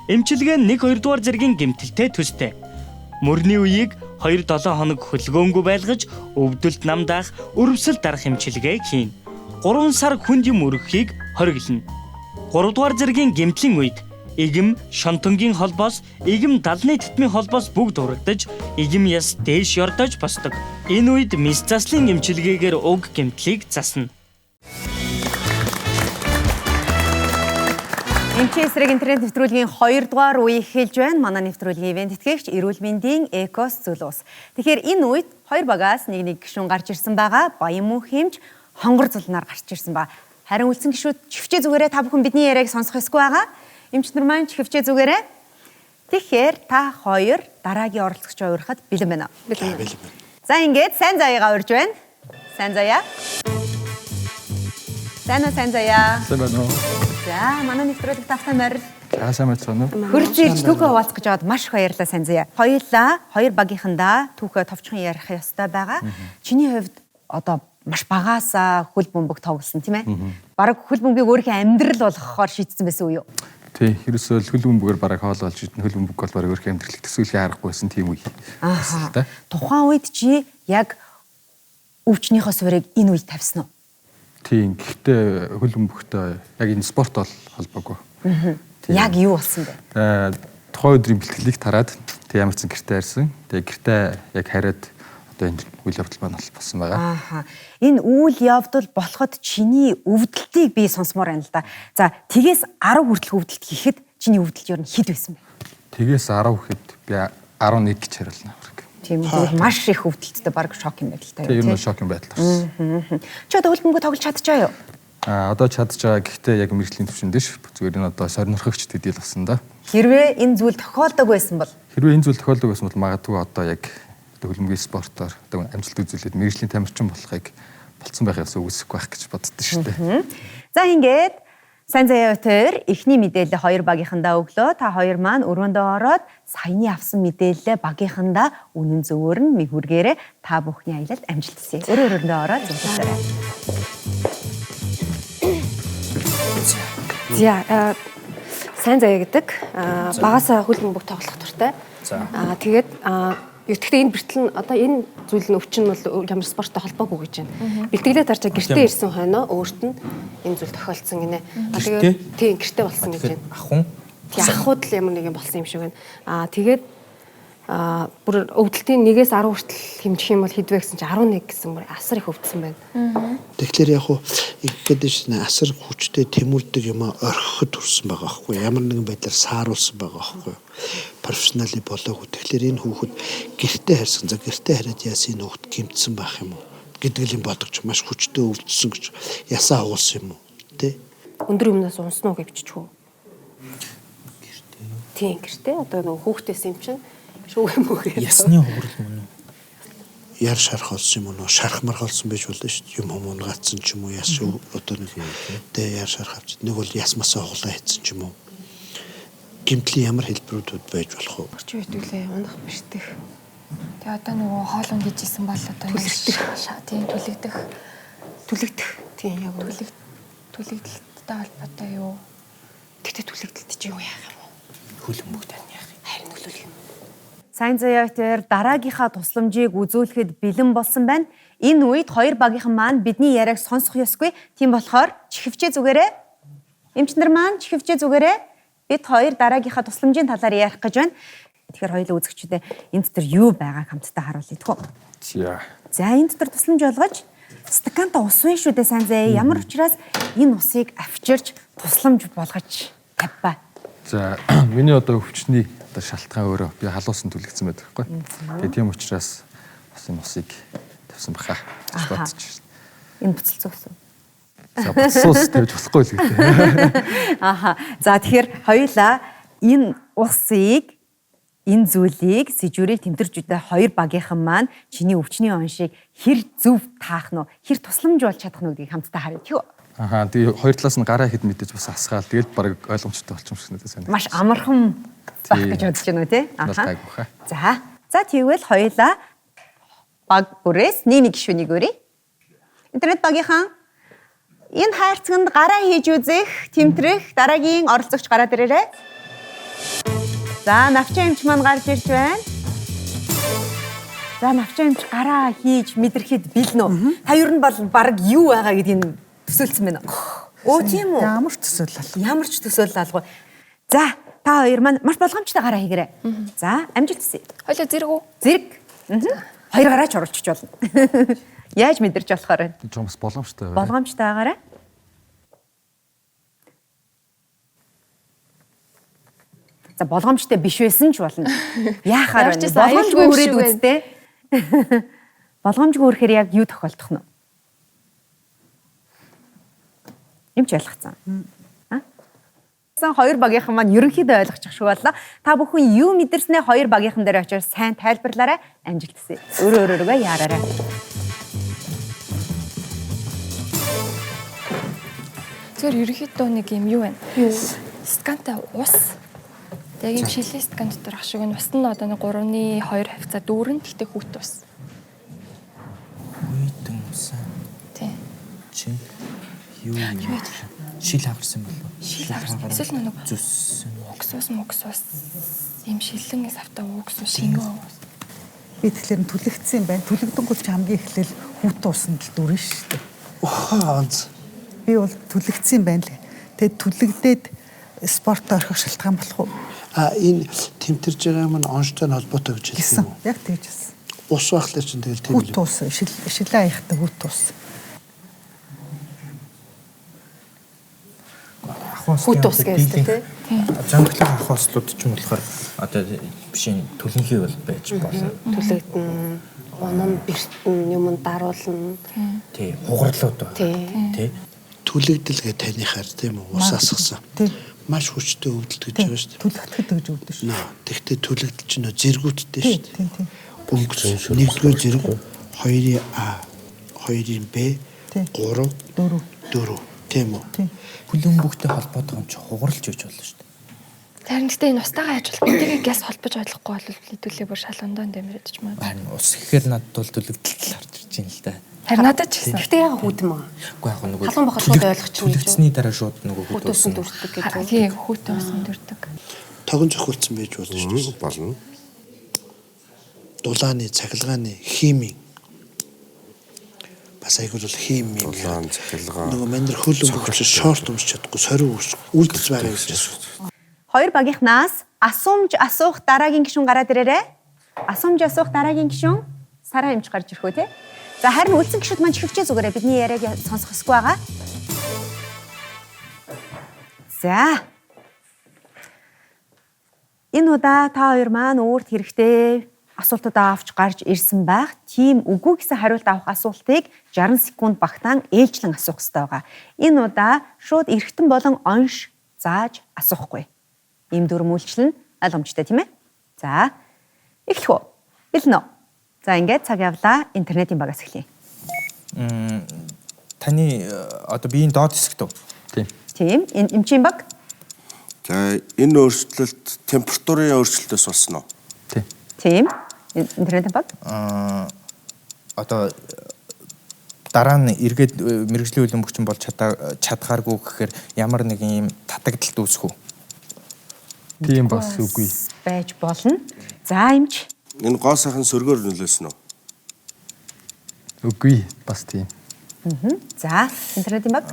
Эмчилгээ нь 1-2-р зэргийн гэмтэлтэй төстэй. Мөрний үеийг 2-7 хоног хөдөлгөөнгүй байлгаж өвдөлт намдаах, өрөвсөл дарах эмчилгээг хийн. 3 сар хүнд юм өргөхийг хориглоно. 3-р зэргийн гэмтлийн үед игэм шонтонгийн холбоос, игэм далны титмийн холбоос бүгд урагдж, игэм яс дээш ёрдож босдог. Энэ үед мис заслын эмчилгээгээр уг гэмтлийг засна. Эмчийн эсрэг интернет нэвтрүүлгийн 2 дугаар үе эхэлж байна. Манай нэвтрүүлгийн ивент тэтгэгч эрүүл мэндийн Экос Зүлөөс. Тэгэхээр энэ үед 2 багаас нэг гишүүн гарч ирсэн байгаа. Баян мөнх хэмж хонгор зулнаар гарч ирсэн ба. Харин үлдсэн гишүүд чихвчээ зүгээрээ та бүхэн бидний яриаг сонсох ёсгүй байгаа. Эмч нар маань чихвчээ зүгээрээ. Тэгэхээр та 2 дараагийн оролцогч уурахад бэлэн байна. Бэлэн. За ингээд сайн заяагаа урьж байна. Сайн заяа. Сайн заяа. Сайн байна уу? За, манай нэвтрүүлэг тавтай морил. За, сайн байна уу? Хөржиж түүхээ хуваалцах гэж аваад маш их баярлалаа сайн заяа. Хоёулаа 2 багийнхандаа түүхээ товчхон ярих ёстой байгаа. Чиний хувьд одоо маш багаасаа хөл бөмбөг тоглосон тийм ээ? Бараг хөл бөмбөгийг өөрийнхөө амьдрал болгохоор шийдсэн байсан уу юу? Тий, ерөөсөө хөл бөмбөгээр бараг хоололж идэх хөл бөмбөг бол бараг өөрийнхөө амьдралыг төсөөлөхийг аргагүй байсан тийм үе. Аа. Тухайн үед чи яг өвчнийхөө суурийг энэ үед тавьсан уу? Тийм, гэхдээ хөл бөмбөгтэй яг энэ спорт бол холбоогүй. Яг юу болсон бэ? Тухайн өдрийн бэлтгэлийг тараад тэг ямар ч гэртээ харсан. Тэг гэртээ яг хариад одоо энэ үйл явдал маань болсон байгаа. Ааха. Энэ үйл явдал болоход чиний өвдөлтийг би сонсомоор байна л да. За, тгээс 10 хүртэлх өвдөлт хийхэд чиний өвдөлт юу хэд байсан бэ? Тгээс 10 гэхэд би 11 гэж хариулна. Тийм үү, маш их өвдөлттэй баг шок юм байдалтай. Тийм юм шок юм байдал болсон. Чи одоо хөл бөмбөг тоглож чадчихаа юу? Одоо чадж байгаа. Гэхдээ яг мэрэгжлийн түвшинд дэш. Зүгээр энэ одоо сорнорхогч төдийл болсон да. Хэрвээ энэ зүйл тохиолдог байсан бол магадгүй одоо яг хөлбөмбөгийн спортоор одоо амжилт үзүүлээд мэрэгжлийн тамирчин болохыг болцсон байх ёсоо үүсэхгүй байх гэж боддоо шүү дээ. За ингээд сайн заяа өтөр эхний мэдээлэл 2 багийнхандаа өглөө. Та 2 маань өрөөндөө ороод саяны авсан мэдээлэлээ багийнхандаа үнэн зөвөөр нь мэхүргээрээ та бүхний аялалд амжилт хүсье. Өрөөндөө ороод зөвлөсөрөө. За, сайн заяа гэдэг багасаа хөл бөмбөг тоглох туртай. Тэгээд гэхдээ энэ бэртэл нь одоо энэ зүйл нь өвчин нь бол ямар спорттой холбоогүй гэж байна. Бэлтгэлээ тарчаа гэртээ ирсэн хойноо өөрт нь энэ зүйл тохиолдсон гинэ. Тэгээд тийм гэртээ болсон гэж байна. Ахун. Ахууд л ямар нэг юм болсон юм шиг байна. Тэгээд бүр өвдөлтийн 1-ээс 10 хүртэл хэмжих юм бол хэдвэ гэсэн чинь 11 гэсэн бүр асар их өвдсөн байна. Тэгэхээр яг хуу ингэдэж асар хүчтэй тэмүүлдэг юм орхиход хүрсэн байгаа байхгүй ямар нэгэн байдлаар сааруулсан байгаа байхгүй профессионали болоогүй. Тэгэхээр энэ хүүхэд гэртээ харьсан. За гэртээ хараад яасан энэ хүүхэд гэмтсэн байх юм уу гэдэг л юм бодогч маш хүчтэй өвдсөн гэж ясаа агуулсан юм уу тий? Өндөр юмнаас унсан уу гэж чүү? Тийм гэртээ одоо нөгөө хүүхдээс юм чинь шүүх юм уу гэж. Ясны хуурал мөн үү? Яр шарах болсон юм уу? Шарах марх болсон байж болно шүү дээ. Юм хүмүүс гацсан ч юм уу? Яс одоо нэг тэ яр шарах авч. Нэг бол ясмасаа хуглаа хийсэн ч юм уу? Гэмтлийн ямар хэлбэрүүд байж болох вэ? Орчин үед үлээ унах бэртэх. Тэгээ одоо нөгөө хоолон гэжсэн бол одоо тийм түлэгдэх. Тийм яг түлэгдэлтэй холбоотой юу? Тэгтээ түлэгдэлт чи юу яах юм бэ? Хөлбөмбөг тань яах юм? Харин нөлөөлөх юм. Сайн заяатаар дараагийнхаа тусламжийг үзүүлэхэд бэлэн болсон байна. Энэ үед 2 багийнхан маань бидний яриаг сонсох ёсгүй. Тийм болохоор чихвчээ зүгээрээ эмч нар маань чихвчээ зүгээрээ бид 2 дараагийнхаа тусламжийн талаар ярих гэж байна. Тэгэхээр хоёулаа үзэгчдээ энэ дотор юу байгааг хамтдаа харуулъя тэгвэл. За энэ дотор тусламж олгож стаканта ус вэ шүү дээ сайн заяа. Ямар учраас энэ усыг авчирч тусламж болгож тавьбаа. За миний одоо өвчний одоо шалтгаан өөрөө би халуусан түлэгдсэн байдаг байхгүй. Тэгээ тийм учраас бас энэ усыг тавьсан баха гэж бодож байна. Энэ буцалцсан ус. За буцалцуус тавьж болохгүй л гэдэг. Аха. За тэгэхээр хоёулаа энэ усыг энэ зүйлийг сэжүүрийг тэмдэрч үдэ хоёр багийнхан маань чиний өвчний оншийг хэр зөв таах нь хэр тусламжуулж чадах нь гэдгийг хамтдаа харъя тийм үү? Аха тэгээ хоёр талаас нь гараа хэд мэдээж бас асгаал тэгээд баг ойлгомжтой болчих юм шиг надад санагдав. Маш амархан байх гэж бодож байна уу тий? Аха. За тэгвэл хоёулаа баг бүрээс нэг гишүүнийг өрье. Интернет багийнхан энэ хайрцагт гараа хийж үзэх, тэмтрэх дараагийн оролцогч гараад ирээрэй. За навчаа эмч маань гарч ирж байна. За навчаа эмч гараа хийж мэдрэхэд бэлнэ. Та ер нь бол баг юу байгаа гэдгийг төсөөлсөн байна. Оо тийм үү? Ямар ч төсөөлөл алга. Ямар ч төсөөлөл алга. За та хоёр маань маш болгоомжтой гараа хийгээрэй. За амжилт хүсье. Хоёлоо зэрэг үү? Зэрэг. Хоёр гараач оруулчих болно. Яаж мэдэрч болохоор вэ? Жомс боломжтой байна. Болгоомжтой байгаарай. За болгоомжтой биш байсан ч болно. Яахаар вэ? Болгоомжгүй өрөөд үзтээ. Болгоомжгүй өрөхээр яг юу тохиолдох нь? Юм ч ойлгоцсон. Хоёр багийнхан маань ерөнхийдөө ойлгочих шиг боллоо. Та бүхэн юу мэдэрснээ хоёр багийнхан дээр очиж сайн тайлбарлаарай. Амжилт хүсье. Өөрөөрөө яараарай. Зөвхөн ерөнхийдөө нэг юм юу байна? Скантай ус. Тэгээ юм шилээ скан дотор ах шиг нь ус нь одоо нэг 3-2 хавцаа дүүрэн гэхдээ хүүт ус. Үйдэн усан. Тий. Чи юу шил хагарсан болов? Шил хагарсан. Эсвэл нэг зүссэн. Уксус. Ийм шилэн савтаа уксус шингэн ус. Би тэгэхээр түлэгдсэн байна. Түлэгдэнгүүт ч хамгийн эхлээл хүүт усанд л дүүрэн шүү дээ. Онц. Би бол түлэгдсэн байна л. Тэгээд түлэгдээд спорт орох шалтгаан болох уу? Энэ тэмтэрж байгаа маань онцтой холбоотой гэж хэлсэн юм уу? Яг тэгж хэлсэн. Ус байхлаа чинь тэгэл тийм Хүүт ус, шилээ аяхтай хүүт ус. Хүүт ус гэдэг тий. Замглах ахослууд ч юм болохоор одоо бишийн төлөнхий бол байж болно. Түлэгдэн, унан, бэртэн, юмд даруулна. Тий, хугарлууд ба. Тий. Түлэгдэл гэ танихаар тийм үү? Ус асгасан. Маш хүчтэй өвдөлт гэж байгаа шүү дээ. Түлэгдэхэд гэж өвдөн шүү. Тэгтээ түлэгдэл чинь зэргүүдтэй шүү дээ. Өнгөц нэгдүгээр зэрэг 2-ийн А, 2-ийн Б, 3, 4 тийм үү? Хүлэн бүгтэй холбоотой юм чи хугарлж үйж болно шүү дээ. Харин гэхдээ энэ устайгаа ажиллах бидгийг гяс холбож ойлгохгүй бол хэдүүлээ бүр шалгандаа дэмжиж маа. Харин ус гэхээр надад бол төлөвдөлт харж ирж байна л да. Харин надад ч гэсэн. Гэхдээ яг хүүтэн маа. Уу яг нөгөө халуун бохор шууд ойлгочих юм. Төлөвлөсний дараа шууд нөгөө хүүт усан дүрдэг гэж. Тий, хүүт усан дүрдэг. Тогон зохиолцсон байж болно шүү дээ. Болно. Дулааны, цахилгааны, химийн бас айгуул бол химийн. Дулаан, цахилгаан. Нөгөө манер хөл өнгөч шорт өмсч чадахгүй сорив үлдэж байгаа гэж байна. Хоёр багийнхнаас асуумж асуух дараагийн гишүүн гараад ирээрэй. Асуумж асуух дараагийн гишүүн Сара эмч гарч ирэх үү те? За харин үлдсэн гишүүд маань чихвчээ зүгээрээ бидний яриаг сонсох хэсгүй байгаа. За. Энэ удаа та хоёр маань өөрт хэрэгтэй асуултуудаа авч гарч ирсэн байх. Тийм үгүй гэсэн хариулт авах асуултыг 60 секунд багтаан ээлжлэн асуух хэрэгтэй байгаа. Энэ удаа шууд эргэтэн болон онш зааж асуухгүй. Ийм дүрм үйлчлэн ойлгомжтой тийм ээ. За. Эхлэх үү? Бэлэн үү? За ингээд цаг явлаа. Интернетийн багаас эхлэе. Таны одоо биеийн доод хэсэгт үү? Тийм. Тийм. Энэ эмчийн баг. За энэ өөрчлөлт температурын өөрчлөлтөөс болсон уу? Тийм. Интернетийн баг. Одоо дараа нь эргээд мэрэгжлийн хөлбөмбөгч болж чадхааргүй гэхээр ямар нэг юм татагдалт үүсэх үү? Тийм бас үгүй. Байж болно. За эмч. Энэ гоо сайхан сөргөөр нөлөөсөн үү? Үгүй бас тийм. За интернетийн баг.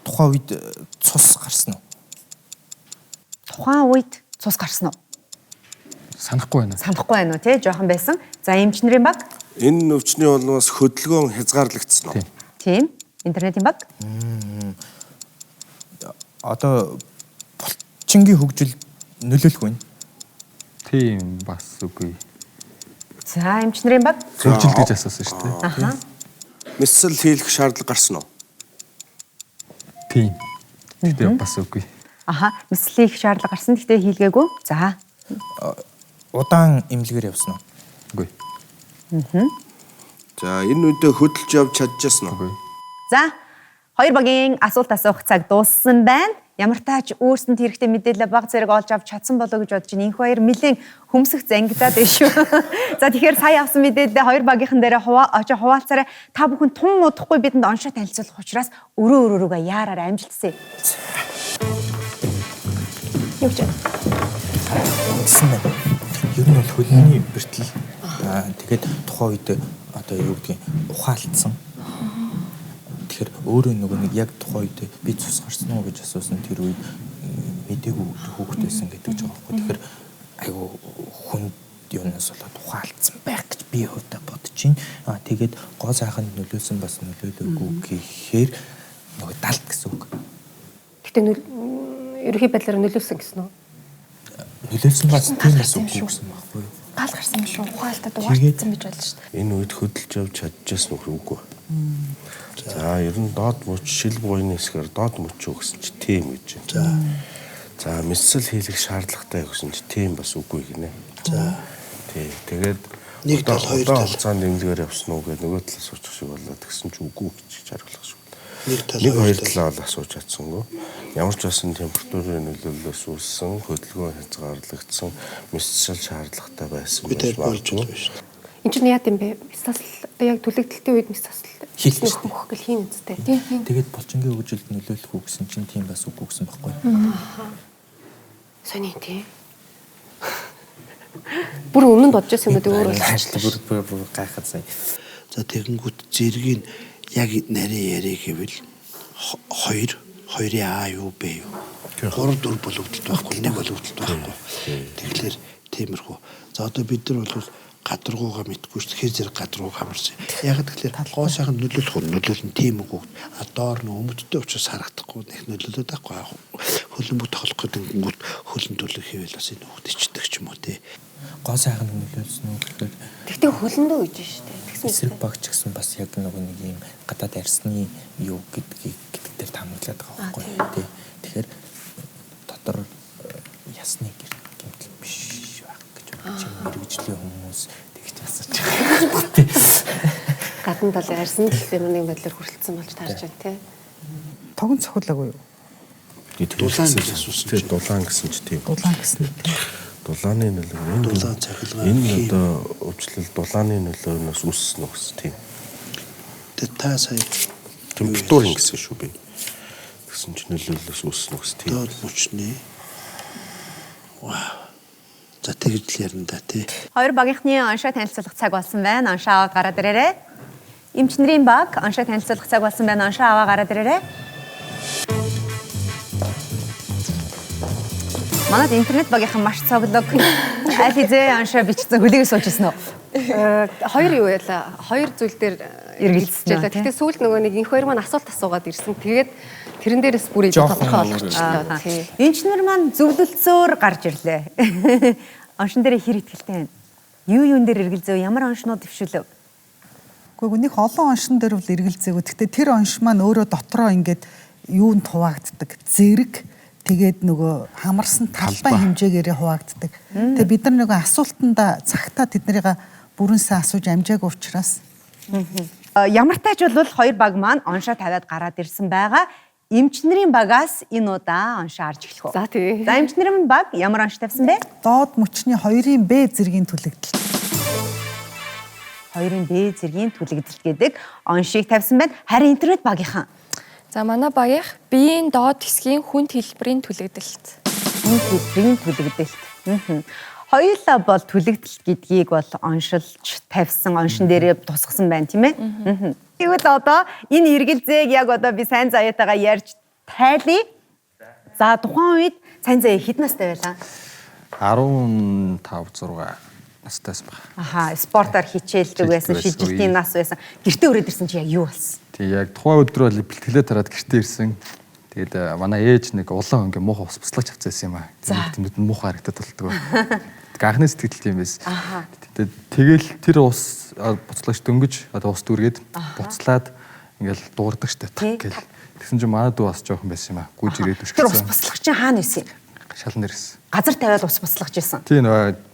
Тухайн үед цус гарсан уу? Тухайн үед цус гарсан уу? Санахгүй байна. Санахгүй байна уу тий? Жохон байсан. За эмч нарын баг. Энэ өвчний улмаас хөдөлгөөн хязгаарлагдсан уу? Тийм. Интернетийн баг. Одоо булчингийн хөгжил Нөлөөлөхгүй. Тийм бас үгүй. За эмчнэрийн баг. Зөвжил гэж асуусан шүү дээ. Аха. Мэдсэл хийх шаардлага гарсан уу? Тийм. Тэгтээ бас үгүй. Аха. Мэдслийг шаардлага гарсан. Гэхдээ хийлгээгүй. За. Удаан эмнэлгээр явсан уу? Үгүй. За энэ үедээ хөдөлж явж чадчихсан уу? Үгүй. За. Хоёр багийн асуулт асуух цаг дууссан байна. Ямар тач өөрсөнд хэрэгтэй мэдээлэл баг зэрэг олж авч чадсан болоо гэж бодож байна. Энх хоёр нэлээд хөмсөх зангидаад байна шүү. За тэгэхээр сая авсан мэдээлэлээ хоёр багийнхан дээр хуваалцаарай. Та бүхэн тун удахгүй бидэнд оншоо танилцуулах учраас өрөөгөө яараар амжилтсэ. Юу ч юм. Гэсэн байна. Ер нь бол хөлний бэртэл тэгээд тухайн үед одоо юу гэдгийг ухаалтсан. Тэгэхээр өөрөө нөгөө нэг яг тухайн үед би цус гарсан уу гэж асуусан тэр үед мэдээгүй хүүхэд байсан гэдэг ч байгаа байхгүй. Тэгэхээр айгу хүн юунаас болоод ухаалтсан байх гэж би хувьдаа бодож байна. Тэгээд гоо сайхан нөлөөсөн бас нөлөөлөөгүй гэхээр нөгөө далд гэсэн үг. Гэтэ ерөнхий байдлаар нөлөөлсөн гэсэн үү? Нөлөөлсөн бас тийм бас үгүй гэсэн байхгүй юу? Гал гарсан юм шүү. Ухаалтад угаалтсан гэж болно шүү дээ. Энэ үед хөдөлж явж чадчихсан үгүй. За ер нь доод мөч шил буйны хэсгээр доод мөч юу гэсэн чи тийм гэж. За мэдсэл хийх шаардлагатай гэсэн чи тийм бас үгүй гинэ. За тий. Тэгээд нэг тал хоёр тал хугацаанд нэмлэгээр явсан уу гэдэг нөгөө талаас суучих шиг болоод тэгсэн чи үгүй гэж хариулах шүү. нэг хоёр талаа бол асууж чадсангүй. Ямар ч байсан температурын нөлөөллөөс үүссэн хөдөлгөөн хязгаарлагдсан мэдсэл шаардлагатай байсан гэж болж байна шүү дээ. Энд чинь яа гэм бэ? Мэдсэл яг түлэгдэлтийн үед мэдсэл хөх гэл хийн үстэй. Тэгээд булчингийн хөгжилд нөлөөлөх үү гэсэн чинь тийм бас үгүй гэсэн байхгүй. Сони тий. Бүр өмнө бодож байсан юм уу? Өөр бүр гайхаад сая. За тэгэнгүүт зэргийн яг нарийн яриа гэвэл хоёрын А юу Б юу. 3-4 боловдолт байхгүй, нэг боловдолт байхгүй. Тэгэхээр тиймэрхүү. За одоо бид нар бол гадаргуугаа мэдгүй шүү. Тэгэхээр зэрэг гадаргууг хамарсан. Яг тэгэхээр гоо сайхан нөлөөлн тийм үг. А доор нь өмдөлтөй учраас харагдахгүй нэг нөлөөлөд байхгүй. Хөлбөмбөг тоглох гэдэг нь хөлн төлөв хийвэл бас энэ хөвд ичдэг ч юм уу тий. Гоо сайхан нөлөөлсөн үү гэхээр тэгтээ хөлөндөө үйж штэ. Эсрэг багч гэсэн бас яг нөгөө нэг юм гадаад арсны юу гэдэг дээр таамаглаад байгаа байхгүй тий. Тэгэхээр дотор ясны гэмтэл биш байх гэж бодож юм мэрэгжлийн хүмүүс тэгж асууж байгаа. Гадна талын арсан төлөвийн нэг байдлаар хүрэлцсэн болж таарч байна тий. Тогон цохиулаагүй юу? Дулаан гэж асуусан. Тэр дулаан гэсэн чи тийм. Дулаан гэсэн. Дулааны нөлөө. Дулаан цахилгаан. Энэ одоо өвчлөл дулааны нөлөөнөөс үүссэн үү гэсэн тийм. Тэгээд та сая температурын гэсэн шүү би. Гэсэн чи нөлөөллөөс үүссэн үү гэсэн тийм. доод мөчний. Вау. За тэгж л ярина да тий. Хоёр багийнхны оншоо танилцуулах цаг болсон байна. Оншоо аваад гараад ирээрэй. Эмчнэрийн баг оншоо танилцуулах цаг болсон байна. Оншоо аваад гараад ирээрэй. Манайд интернет багийнхан маш цоглог. Аль хизээ оншоо бичсэн хөлийг сууж ирсэн үү? Хоёр юу яла? Хоёр зүйл дээр эргэлзчихлээ. Гэхдээ сүүлд нөгөө нэг инх хоёр маань асуулт асуугаад ирсэн. Тэгээд тэрэн дээрээс бүр тодорхой болгочихлоо. Тий. Эмчнэр маань зөвлөлцөөр гарч ирлээ. Оншин дээр хэр ихтэй байна? Юун дээр эргэлзэв? Ямар оншнууд дэвшүүлв? Гэхдээ нэг олон оншин дээр бол эргэлзээгүй. Гэхдээ тэр онш маань өөрөө дотроо ингээд юунд хуваагддаг? Зэрэг тэгээд нөгөө хамарсан талбай хэмжээгээр хуваагддаг. Тэгээд бид нар нөгөө асуултанда цагтаа тэднийг бүрэн сайн асууж амжаагүй учраас Ямар тач бол хоёр баг маань оншоо тавиад гараад ирсэн байгаа. Эмчнэрийн багаас энэ удаа оншоо арж эхлэх үү? За тий. За эмчнэрийн баг ямар онш тавьсан бэ? доод мөчний 2-ын Б зэргийн түлэгдэл. 2-ын Б зэргийн түлэгдэл гэдэг оншийг тавьсан байна. Харин интернет багийнхан За манай багийнх биеийн доод хэсгийн хүнд хэлбэрийн түлэгдэлт. Хүнд хэлбэрийн түлэгдэлт. Хоёулаа бол түлэгдэлт гэдгийг бол оншилж тавьсан, оншин дээр тусгасан байна тийм ээ. Тэгвэл одоо энэ эргэлзээг яг одоо би сайн заяатайгаа ярьж тайлъя. За тухайн үед сайн заяа хэд настай байлаа? 15 6 настайс баг. Аха, спортоор хичээлдэг байсан, шижилтийн нас байсан. Гэртээ өрөөд ирсэн чи яг юу болсон? Тэг яг тухайн өдөр бол бэлтгэлээ тараад гэртээ ирсэн. Тэгээд манай ээж нэг улаан ингээ муухай ус буслаач авчихсан юм аа. Тэмүүд нь муухай харагдаад болтгоо. Анхны сэтгэл тийм байсан. Тэгэл тэр ус буцлагч дөнгөж одоо ус дүүргээд буцлаад ингээл дуурдаг штэ гэл. Тэгсэн чинь манай дүү бас жоохон байсан юм аа. Гүйж ирээд Тэр ус өшгсөн. буцлагч чинь хаана байсан юм? Шалан дээрсэн. Газар тавиад ус буцлагч байсан. Тийм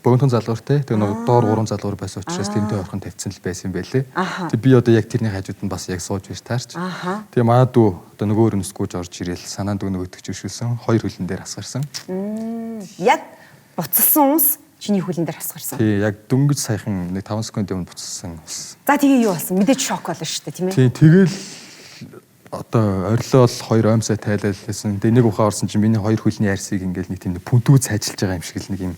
богинохон залууртай. Тэгээ нөгөө доор 3 залуур байсан учраас тэмдэг орхон тавьсан л байсан юм байлээ. Тэг би одоо яг тэрний хажууд нь бас яг сууж байж таарч. Тэгээ манай дүү одоо нөгөө өрнөс гүйж орж ирээл санаанд нөгөөдөгч өшүүлсэн. 2 хөлн дээр хасгарсан. Яг буцалсан ус чиний хөлн дээр хасгарсан. Тий яг дөнгөж саяхан нэг 5 секундын өмнө буцалсан ус. За тэгээ юу болсон? Мэдээж шок болно шүү дээ, тийм ээ. Тий тэгэл одоо орилол 2 оймсоо тайлал гэсэн. Тэгээ нэг ухаан орсон чинь миний 2 хөлний арсыг ингээл нэг тийм пүнтүү цайжилж байгаа юм шиг л нэг юм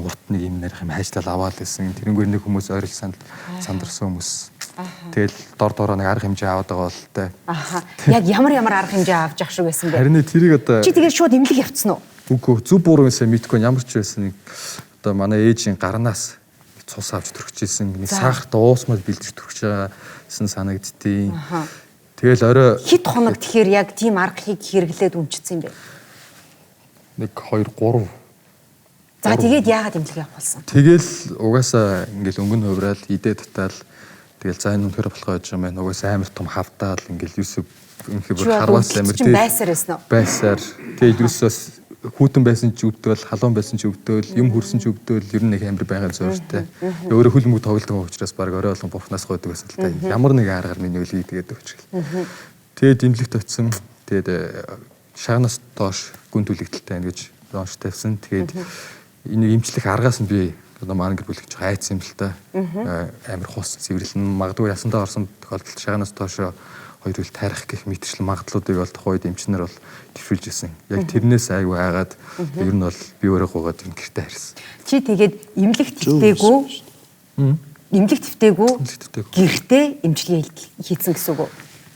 гут нэг юм нарих юм хайжлал аваад байсан. Тэрнгээр нэг хүмүүс ойрол сандарсан хүмүүс. Тэгэл дор нэг арга хэмжээ аваад байгаа бол тэ. Яг ямар арга хэмжээ авч явах шиг байсан бэ? Харин тэрийг одоо Чи тэгээд шууд имлэг явцсан уу? үгүй зүг буурынсаа мэдгүй ямар ч байсан нэг одоо манай ээжийн гарнаас цус авч төрчихсэн. Нэг сахарт уусмал бэлдэж төрчих байсан санагдтiin. Тэгэл орой Хэд хоног тэгэхээр яг тийм аргыг хэрэглээд өмчсөн юм бэ? нэг 2 3. За тэгээд яагаад имлэг явах болсон? Тэгэл угаасаа ингээл өнгөн хувраал идэ татаал тэгэл за энэ үнэхээр болохоо гэж юм байна. Угаасаа амар том хавдаал ингээл юусоо үнэхээр бүр харваас амар тийм байсаар байсан уу? Байсаар тэгэл юусоос хүүтэн байсан ч өгдөөл, халуун байсан ч өгдөөл, юм хөрсөн ч өгдөөл ер нь нэг амар байгаан зөөртэй. Өөрөө хөлмөг тоглодог учраас баг орой болон бухнаас гойдог байсан л та. Ямар нэг аргаар миний үл ийдэгээд өгчихлээ. Тэгээд имлэгт очисон. Тэгээд шагнаас доош гүн түлэгдэлтэй гэж доош тавьсан. Тэгээд энэ имчлэх аргаас нь би одоо маань гэр бүлэгч айцсан юм л та. Амар хуус цэвэрлэн магадгүй ясандаа орсон тохиолдолд шагнаас доош 2 хөл тайрах гэх мэтчил магадлалуудыг бол тухайд эмчнэр бол төвшүүлж исэн. Яг тэрнээс айгүй айгаад ер нь бол би өөрөө гоогаад юм гэртээ харьсан. Чи тэгээд имлэг твтээгүү гэртээ имчилгээ хийсэн гэсэн үг үү?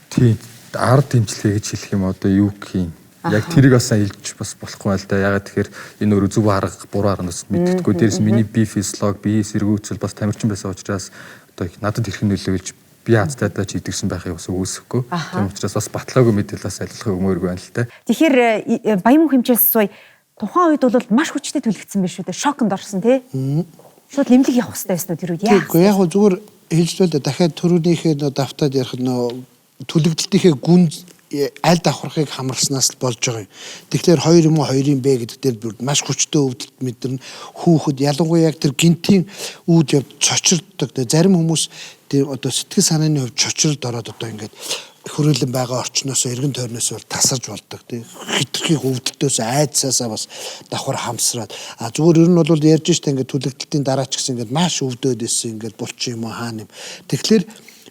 Тий. Ард имчилгээ гэж хэлэх юм одоо юу гэх юм. Яг тэрийг бас илж бас болохгүй байл да. Ягаад тэгэхээр энэ өөрөө зөв арга буруу аргаас мэддэггүй. Дээрээс миний бие физиолог, бие сэргүүцэл бас тамирчин байсан учраас одоо надад хэрхэн нөлөөлж би хацтайдаа ч идэгсэн байхыг бас үүсэхгүй. Тийм учраас бас батлаагүй мэдээлэл бас айлхах өмөргүй байна л та. Тэгэхээр баян мөн хэмжээс суй тухайн үед бол маш хүчтэй түлхэгдсэн байх шүү дээ. Шоконд орсон тий. Шууд имлэг явах хэрэгтэй байсан уу тэр үед? Тэгэхгүй яг хөө зүгээр хэлжлээ дахиад төрөөнийхээ давтаад ярих түлэгдэлтийнхээ гүн аль давхархыг хамарснаас л болж байгаа юм. Тэгэхээр 2 юм уу 2-ын Б гэдэг дээр бүр маш хүчтэй өвдөлт мэдэрнэ. Хүүхэд ялангуяа яг тэр гинтийн үүд явд цочирддаг. Зарим хүмүүс тэр одоо сэтгэл санааны хувьд чочирд ороод одоо ингээд хөрөөлөн байгаа орчноос эргэн тойрноос бол тасарч болдог тий. Хитрхи өвдөлтөөс айдсаасаа бас давхар хамсраад зүгээр ер нь бол ярьж штэ ингээд түлэгдэлтийн дараа ч гэсэн ингээд маш өвдөд исэн ингээд булч юм уу хаана юм. Тэгэхээр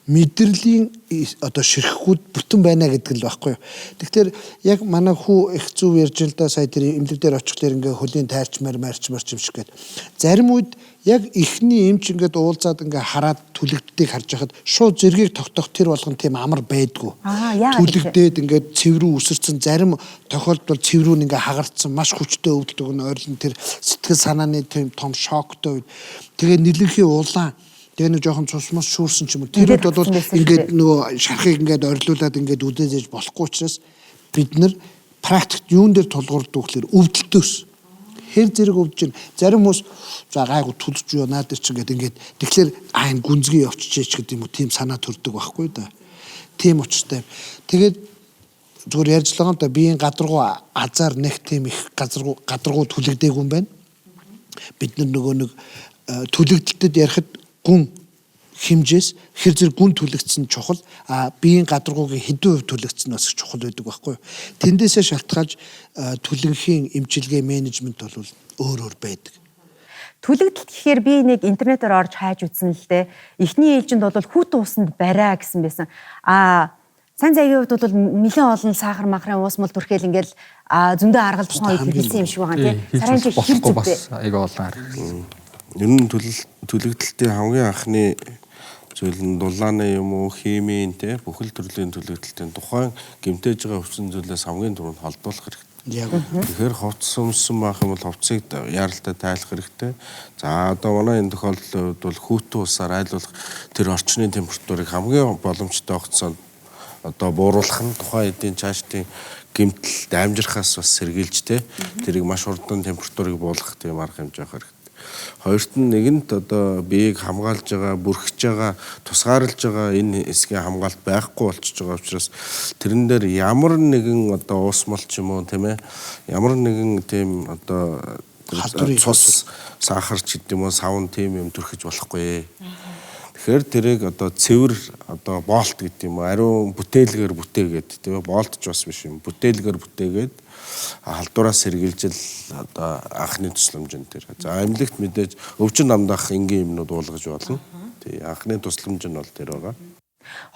мэдрэлийн одоо ширхгүүд бүтэн байна гэдэг л байхгүй юу. Тэгэхээр яг манай хүү их зүв ярьж л да сая тэр имлэг дээр очихлаар ингээ хөлийн тайрчмаар марчмар юм шиг гээд зарим үед яг ихний эмч ингээд уулзаад ингээ хараад түлэгддгийг харж байхад шууд зэргийг тогтоох тэр болгон тийм амар байдгүй. Түлэгдээд ингээд цэврүү үсэрсэн зарим тохиолдолд цэврүү нь ингээ хагардсан маш хүчтэй өвддөг нь ойрлон тэр сэтгэл санааны тийм том шоктой үед тэгээ нэлэнхий улаан тэгээ нэг жоохон цусмас шүүрсэн ч юм уу. Тэр үед бол ингээд нөгөө шархыг ингээд орилуулад ингээд үдээжж болохгүй учраас бид нар практикт юун дээр тулгуурдаг гэхээр өвдөлтөөс хэр зэрэг өвдөж чинь зарим хүмүүс за гайгүй түлж юу наад дээр чинь ингээд тэгэхээр энэ гүнзгий явчихжээ ч гэдэг юм уу тийм санаа төрдөг байхгүй да. Тийм учраас тэгээд зүгээр ярьж байгаа юм да биеийн гадаргуу азар нэг тийм их гадаргуу түлэгдээгүй юм байна. Бид нөгөө нэг түлэгдэлтэд ярихад гүн хэмжээс хэр зэрэг гүн түлэгдсэн чухал биеийн гадаргуугийн хэдэн хувь түлэгдсэн бас чухал байдаг байхгүй юу. Тэндээсээ шалтгаалж түлэнхийн эмчилгээ менежмент бол өөр байдаг. Түлэгдэлт гэхээр би нэг интернетээр орж хайж үзсэн л дээ. Эхний ээлжинд бол хүүтэн усанд бариа гэсэн байсан. Сайн зайгийн хувьд бол нэлээд олон сахар махрын уус мал төрхөөл ингээл зөндөө аргал тухайн үед хэлсэн юм шиг байгаа тийм. Сарын чи хэр зүгтэй. Айгаа олон арга. Ер нь түлэгдэлтийн хамгийн анхны зүйл нь дулааны юм уу химийн те бүхэл төрлийн түлэгдэлтийн тухайн гэмтэж байгаа өвчин зүйлээс хамгийн түрүүнд холдуулах хэрэгтэй. Тэгэхээр хувцас өмсөн байх юм бол хувцсыг яаралтай тайлах хэрэгтэй. За одоо манай энэ тохиолдолд бол хүүтэн усаар айлуулах тэр орчны температурыг хамгийн боломжтой огцсонд одоо бууруулах нь тухайн эдийн цаашдын гэмтэл дамжирхаас бас сэргийлж те тэрийг маш хурдан температурыг буулгах тийм арга хэмжээ авах хэрэгтэй. Хоёрт нь нэгэнт одоо биеийг хамгаалж байгаа, бүрхэж байгаа, тусгаарлаж байгаа энэ хэсгийн хамгаалалт байхгүй болчихж байгаа учраас тэрэн дээр ямар нэгэн одоо уус мол ч юм уу тийм ээ ямар нэгэн тийм одоо цус сахар ч гэдэм үү савн тийм юм төрхөж болохгүй. Тэгэхээр тэрийг одоо цэвэр одоо боолт гэдэг юм уу ариун бүтээлгээр бүтээгээд тийм ээ боолт ч бас биш юм бүтээлгээр бүтээгээд халдвараас сэргийлжил одоо анхны тусламжин дээр. За эмнэлэгт мэдээж өвчин намдах энгийн юмнууд уулгаж болно. Тий анхны тусламж нь бол тэр байгаа.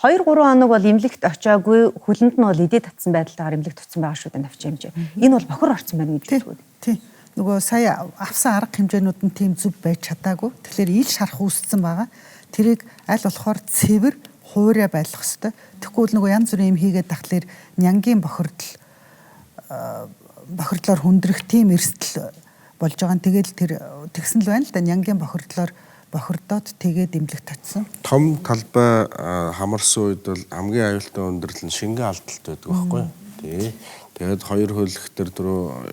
2-3 хоног бол эмнэлэгт очиагүй хөлөнд нь бол идэ татсан байдалтайгаар эмнэлэгт очсон байгаа шүү дээ навч хэмжээ. Энэ бол бохор орсон байна гэж үздэг. Тий. Нөгөө сая авсан арга хэмжээнүүд нь тийм зүв байж чадаагүй. Тэгэхээр ил шарах үүссэн байгаа. Тэрийг аль болохоор цэвэр хуурай байлгах хэрэгтэй. Тэгэхгүй нөгөө янз бүрийн юм хийгээд тахлаар нянгийн бохирдлоор хүндрэх тийм эрсдэл болж байгаа. Тэгэл тэр тэгсэн л байна л да нянгийн бохирдлоор бохирдоод тэгээд эмнэлэгт очсон. Том талбай хамарсан үед бол хамгийн аюултай өндөрлөл нь шингэн алдалт байдаг байхгүй юу? Тий. Тэгээд хоёр хөлөх төр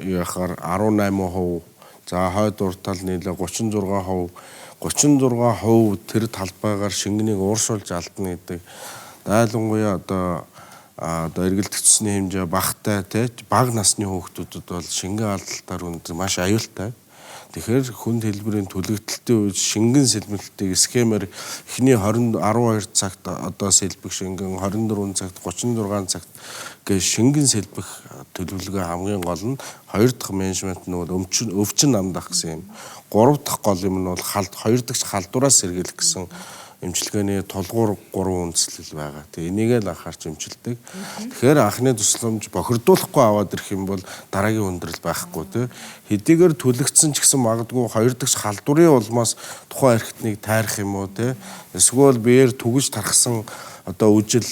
яхаар 18%, за хойд уртал нийлээ 36%, 36% тэр талбайгаар шингэнийг ууршуулж алдна гэдэг. Дайлангуяа одоо эргэлдэгчсний хэмжээ багтай тий бага насны хүүхдүүдэд бол шингэн алдалтаар өндөр маш аюултай. Тэгэхээр хүнд хэлбэрийн төлөгдөлтийн үед шингэн сэлбэлтийг схемээр эхний 12 цагт одоо сэлбэх шингэн 24 цагт 36 цагт гэж шингэн сэлбэх төлөвлөгөө хамгийн гол нь 2 дахь менежмент нь өвчин намдах гэсэн юм. 3 дахь гол юм нь бол 2 дахь халдвараас сэргийлэх гэсэн эмчилгээний тулгуур 3 үндслэл байгаа. Тэгээ энийг л анхаарч эмчилдэг. Тэгэхээр анхны тусламж бохирдуулахгүй аваад ирэх юм бол дараагийн өндөрлөл байхгүй тий. Хэдийгээр төлөгдсөн ч гэсэн магадгүй 2 дахь халдварын улмаас тухайн эрхтнийг тайрах юм уу тий. Эсвэл биеэр түгэж тархсан одоо үжил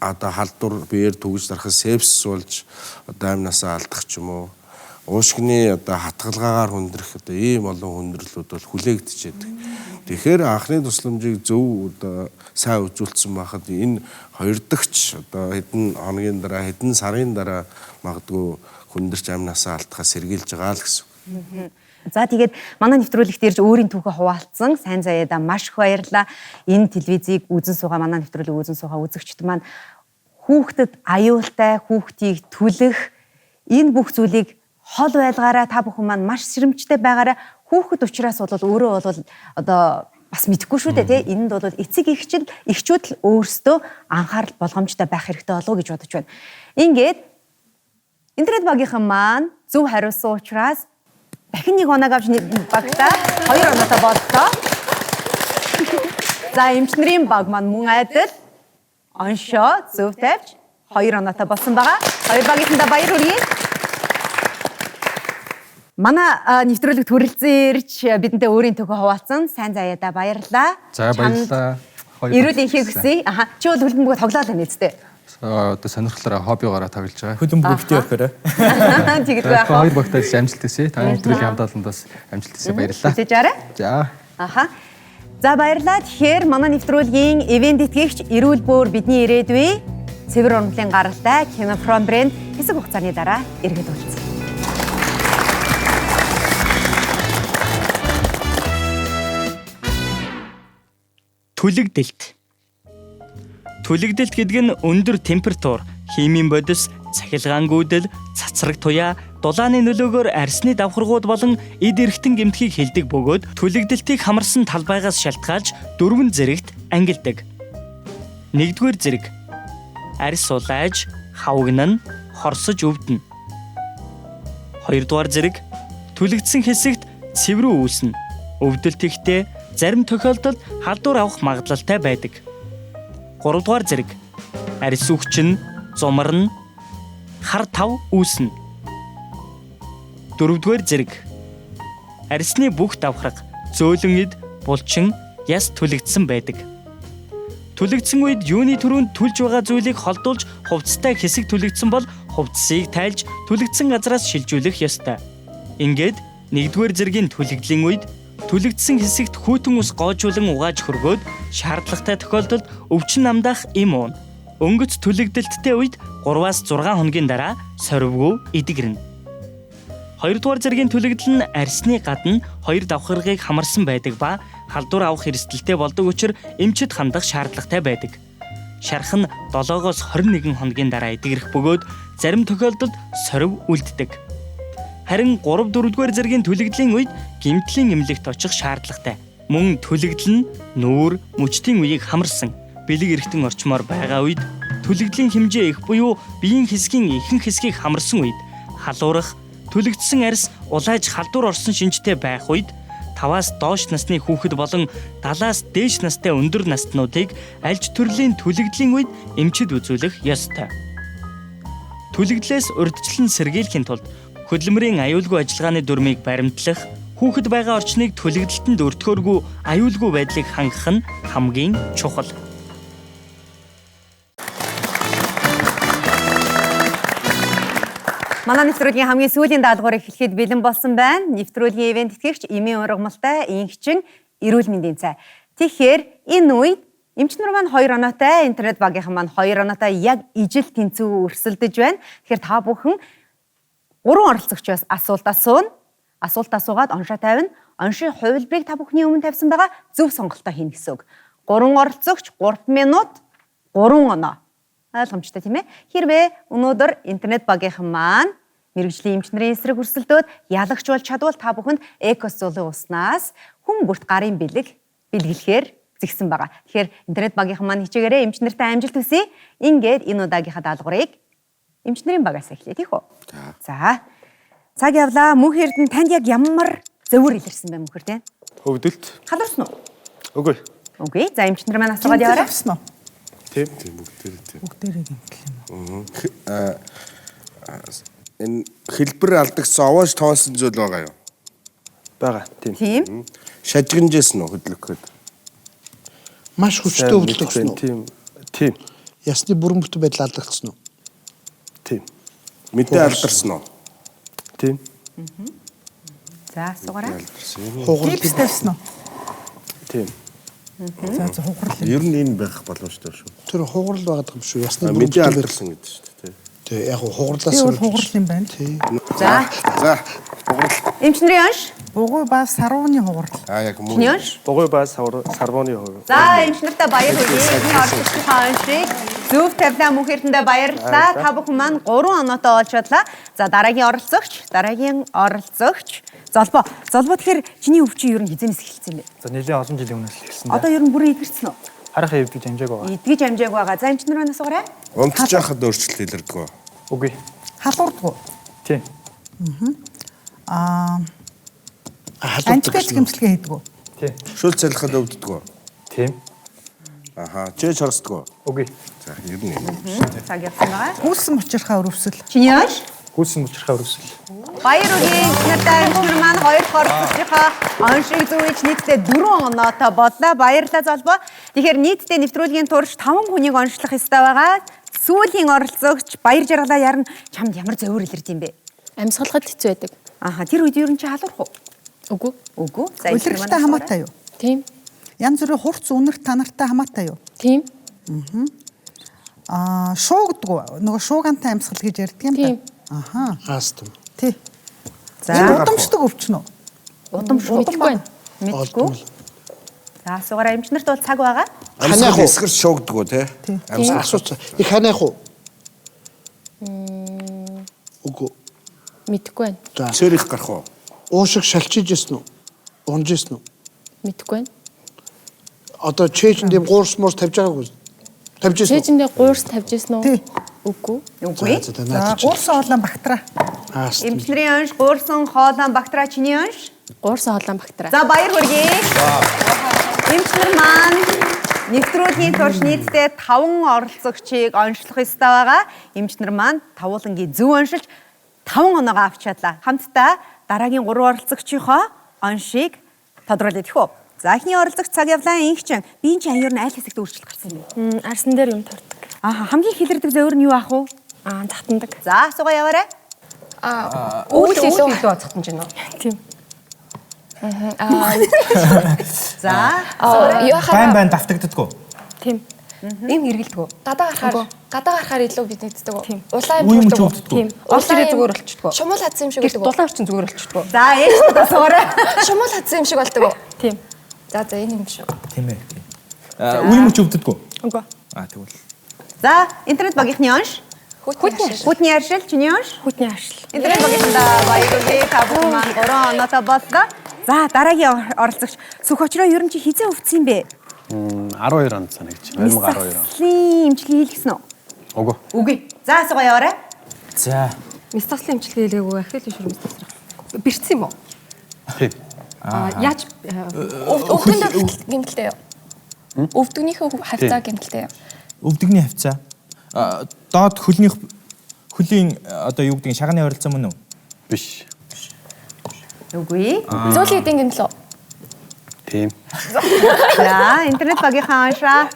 одоо халдвар биеэр түгэж тархсан сепсис болж одоо амнасаа алдах ч юм уу. Уушгины одоо хатгалгаагаар хүндрэх одоо ийм олон хүндрэлүүд бол хүлээгдэж байдаг. Тэгэхээр анхны тусламжийг зөв одоо сайн үзүүлсэн байхад энэ 2 дахьч одоо хэдэн хоногийн дараа хэдэн сарын дараа магадгүй хүндэрч амнасаа алдахаа сэргийлж байгаа л гэсэн. За тэгээд манай нэвтрүүлэгт ирж өөрийн түүхээ хуваалцсан сайн заяада маш их баярлалаа. Энэ телевизийг үзэн суугаа манай нэвтрүүлгийг үзэн суугаа үзэгчд маань хүүхдэд аюултай хүүхдийг түлэх энэ бүх зүйлийг хол байлгаараа та бүхэн маань маш сэрэмжтэй байгаараа хүүхэд учраас бол өөрөө бол одоо бас мэдэхгүй шүү дээ тий энэнд бол эцэг эхчүүд л өөрсдөө анхаарал болгоомжтой байх хэрэгтэй болов уу гэж бодож байна. Ингээд интернет багийнхан маань зөв хариулсан учраас дахин нэг оног авч багтаа 2 оноотой боллоо. За эмчнэрийн баг маань мөн адил оншоо зөв тавьж 2 оноотой болсон байгаа. Хоёр багийнхандаа баяр хүргэе. Манай нэвтрүүлэгт хүрэлцэн ирж бидэнтэй өөрийн түүхээ хуваалцсан сайн заяада баярлалаа. За баярлалаа. Эрүүл энхийг хүсье. Аха. Чи бол хөлбөмбөг тоглоал байна үстэй. Одоо сонирхлаараа хоббигоороо тоглож байгаа. Хөлбөмбөгтэй өгөхөөрэй. Тэгдэг байх. Хоёр багтаа амжилт хүсье. Та нэвтрүүлгийн хамгаалалтаас амжилт хүсье. Баярлалаа. Хүсэж арай. За. Аха. За баярлалаа. Тэгэхээр манай нэвтрүүлгийн ивент итгэгч эрүүл бүр бидний ирээдүй цэвэр урмлын гаралтай Кинопром брэнд хэсэг хугацааны дараа иргэд уулзсан. Түлэгдэлт. Түлэгдэлт гэдэг нь өндөр температур, химийн бодис, цахилгаангүйдэл, цацраг туяа, дулааны нөлөөгөөр арсны давхаргууд болон эд эрхтэн гэмтхийг хилдэг бөгөөд түлэгдэлтийг хамарсан талбайгаас шалтгаалж 4 зэрэгт ангилдаг. 1-р зэрэг. Арс улайж, хавгнан, хорсож өвдөнө. 2-р зэрэг. Түлэгдсэн хэсэгт цэврүү үүснэ. Өвдөлт ихтэй, зарим тохиолдолд халдвар авах магадлалтай байдаг. 3-р зэрэг. Арс үхчин, зумарна, хар тав үүснэ. 4-р зэрэг. Арсны бүх давхарга, зөөлөн эд, булчин, яс түлэгдсэн байдаг. Түлэгдсэн үед юуны түрүүнд түлж байгаа зүйлийг холдуулж хувцастай хэсэг түлэгдсэн бол хувцсыг тайлж түлэгдсэн газраас шилжүүлэх ёстой. Ингээд 1-р зэргийн түлэгдлийн үед түлэгдсэн хэсэгт хүйтэн ус гоожуулан угааж хөргөөд шаардлагатай тохиолдолд өвчин намдах эм уун. Өнгөц түлэгдэлттэй үед 3-6 хоногийн дараа сорвгүй эдгэрнэ. 2 дугаар зэргийн түлэгдэл нь арсны гадна 2 давхаргыг хамарсан байдаг ба халдвар авах эрсдэлтэй болдог учраас эмчит хандах шаардлагатай байдаг. Шарх нь 7-оос 21 хоногийн дараа эдгэрэх бөгөөд зарим тохиолдолд сорив үлддэг. Харин 3-4 дугаар зэргийн түлэгдлийн үед гэмтлийн эмнэлэгт очих шаардлагатай. Мөн түлэгдэл нь нүүр, мөчтийн үеийг хамарсан бэлэг эргэтэн орчмоор байгаа үед түлэгдлийн хэмжээ их буюу биеийн хэсгийн ихэнх хэсгийг хамарсан үед халуурах, түлэгдсэн арьс улааж халдвар орсон шинжтэй байх үед 5-аас доош насны хүүхэд болон 70-аас дээш настай өндөр наснуудыг альж төрлийн түлэгдлийн үед эмчид үзүүлэх ёстой. Түлэгдлээс урьдчилан сэргийлэхийн тулд хөдөлмөрийн аюулгүй ажиллагааны дүрмийг баримтлах, хүүхэд байгаа орчныг түлэгдэлтэнд өртгөөргүй аюулгүй байдлыг хангах нь хамгийн чухал. Манай нэвтрүүлгийн хамгийн сүүлийн даалгаврыг эхлэхэд бэлэн болсон байна. Нэвтрүүлгийн ивент тэтгэгч Эмийн ургамалтай инхчин эрүүл мэндийн цай. Тэгэхээр энэ үед эмч нар маань 2 оноотой, интернет багийнхан маань 2 оноотой яг ижил тэнцүү өрсөлдөж байна. Тэгэхээр та бүхэн 3 оролцогчоос асуулт асууна. Асуулт асуугаад оншоо тавина. Оншийн хувилбарыг та бүхний өмнө тавьсан байгаа зөв сонголтоо хийнэ гэсэн үг. 3 оролцогч 3 минут 3 оноо. Ойлгомжтой тийм ээ. Хэрвээ өнөөдөр интернет багийнхан маань мэргэжлийн эмч нарын эсрэг өрсөлдөөд ялагч бол чадвал та бүхэнд Экос зулын уснаас хүн бүрт гарын бэлгэлэхээр зэгсэн байгаа. Тэгэхээр интернет багийнхан маань хичээгээрээ эмч нартай амжилт хүсье. Ингээд энэ удаагийнхаа даалгаврыг эмч нарын багаас эхлэе тийх үү? За. Цаг явлаа. Мөнх Эрдэнэ танд яг ямар зөвөр илэрсэн бэ мөнхөр тийм? Хөвдөлт. Халарсан уу? Үгүй. Үгүй. За эмч нар маань асуугаад яваарай. Тийм Бүгдээрээ гэмтэл юм. Энэ хэлбэр алдагдсан овоож тоолсон зүйл байгаа юу? Бага. Тийм. Шажигнжсэн үү хөдлөхөд? Маш хүчтэй өвдөлтсөн үү? Тийм. Ясны бүрэн бүтэн байдал алдагдсан уу? Тийм. Мэдээ алдарсан уу? Тийм. За асуугаарай. Гипс тавьсан уу? Тийм. За хугарал. Ер нь энэ байх болов шүү дээ. Тэр хугарал байгаад юм шүү. Ясны бүрэн Мэдээ бүтэн байдал. алдарсан гэдэг шүү дээ. Тэг яг хугарлаас хугарал юм байна. За. Эмч нарын онш. Бугуй ба сарууны хугарал. Яг мөн. Чиний онш. Бугуй ба сарвооны хувь. За эмч нартай баяр хүргэе. Энэ орчуулгын оншийг зөв тавилаа мөнх Эрдэнэтэй баярлалаа. Та бүхэн маань 3 оноотой олж чадлаа. За дараагийн оролцогч Золбоо. Золбоо тэгэхээр чиний өвчин ер нь хизэнээс эхэлсэн юм бэ? За нэлээд олон жилийн өмнөөс л эхэлсэн. Одоо ер нь бүрэн идэрсэн үү? Харахаа эвдэж амжааг байгаа. Идгэж амжааг байгаа. За эмч нар манаас угаарай. Унтж яхад өөрчлөлт илэрдэг үү? Үгүй. Халуурдаг уу? Тийм. Антибиотик эмчилгээ хийдэг үү? Тийм. Шүл цалихад өвддөг үү? Тийм. Чэж хорсдог уу? Үгүй. За ер нь. Цаг явсан байгаа. Хүүлсэн учирхаа өрөвсөл. Чиний онш. Хүүлсэн учирхаа өрөвсөл. Баяр хүргэе. Нартай эмч нар маань 2 дахь оролцогчийнхаа оншийг зөвөж нийтдээ 4 оноотой боллоо. Баярлалаа Золбоо. Тэгэхээр нийтдээ нэвтрүүлгийн турш 5 хүнийг онцлох ёстой байгаа. Сүүлийн оролцогч Баяр Жаргалаа ярина. Чамд ямар зөвөр илэрд юм бэ? Амьсгалахад хэцүү байдаг. Тэр үед ер нь чи халуурах уу? Үгүй. Үгүй. За Улиралтай хамаатай юу? Тийм. Янз бүрийн хурц үнэрт танартай хамаатай юу? Тийм. Шуугдаг уу? Нөгөө шуугантай амьсгал гэж ярьдаг юм байна. Астм. Тий. За удамшдаг өвчин үү? Удамшдаг байна. Мэдгүй. За асуугаараа эмч нарт бол цаг байгаа. Ханаах уу? Эсгэр шуугдаг уу те? Амьсгал асууц. Их ханаах уу? Үгүй. Мэдгүй байна. За. Цэрих гарах уу? Уушиг шалчиж ясна уу? Унж ясна уу? Мэдгүй байна. Одоо чэйжэнд юм гуурс муурс тавьж байгаагүй. Тавьж ясна уу? Чэйжэндээ гуурс тавьж ясна уу? Тий. Үгүй. Үгүй. За гуурсан хоолой бактера. Эмч нарын онш, гуурсан хоолой бактера чиний онш. Гуурсан хоолой бактера. За баяр хүргэе. Эмч нар маань нэвтрүүлгийн турш нийтдээ 5 оролцогчийг онцлох ёстой байгаа. Эмч нар маань тавуулангийн зөв оншилж 5 оноогоо авч чадлаа. Хамтдаа дараагийн 3 оролцогчийнхоо оншийг тодруулъя гэх үү. За эхний оролцогч цаг явлаа инхчин. Би энэ чинь аяар нь аль хэсэгт өөрчлөлт гарсан юм бэ? Арсан дээр юм тардаг. Хамгийн хилэрдэг зөвөр нь юу ах вэ? Татандаг. За асуугаа яваарай. Үйл илүү татан чинь үү? Тийм. За юу хаа байн давтагддаг уу? Тийм. Им хэргэлдэг үү? Гадаа гарахаар илүү бид нэгддэг үү? Улаан Үе юм мөч шүү. өвддөг үү? Орч ирээ зүгээр болчихдгоо. Шумуул хадсан юм шиг Гэрт болдог уу? дулаан орчин зүгээр болчихдгоо. За ээжтэй суурай. Шумуул хадсан юм шиг болдог уу? Тийм. За энэ юм шүү. Тийм ээ. Үе мөч өвддөг үү? Үгүй. Тэгвэл За интернет багийнхны онш. Хүтний аршил чиний онш. Хүтний ашил. Интернет багийнханда баярлалаа. Та бүхэн маань 3 оноотой боллоо. За дараагийн оролцогч сүх очроо ер нь чи хизээ өвдсөн юм бэ? 12 онд санагдчих. 2012 он. Имчилгээ хийлгэсэн үү? Үгүй. Үгүй. За асуугаарай. за Мистаслын имчилгээ хийлгээгүй ахил шүр мистасрах. Бэрцсэн юм уу? Тийм. Яаж Өвдгөнд гэмтэлтэй юу? Өвдгөнийхөө хавцаа гэмтэлтэй юу? өвдөгний хавцаа доод хөлийн одоо юу гэдэг шагнаны ойролцоо мөн үү? Биш. Үгүй. Зөөлөн эдийн гэмтэл үү? Тийм. За интернет багийнхаа оншаа.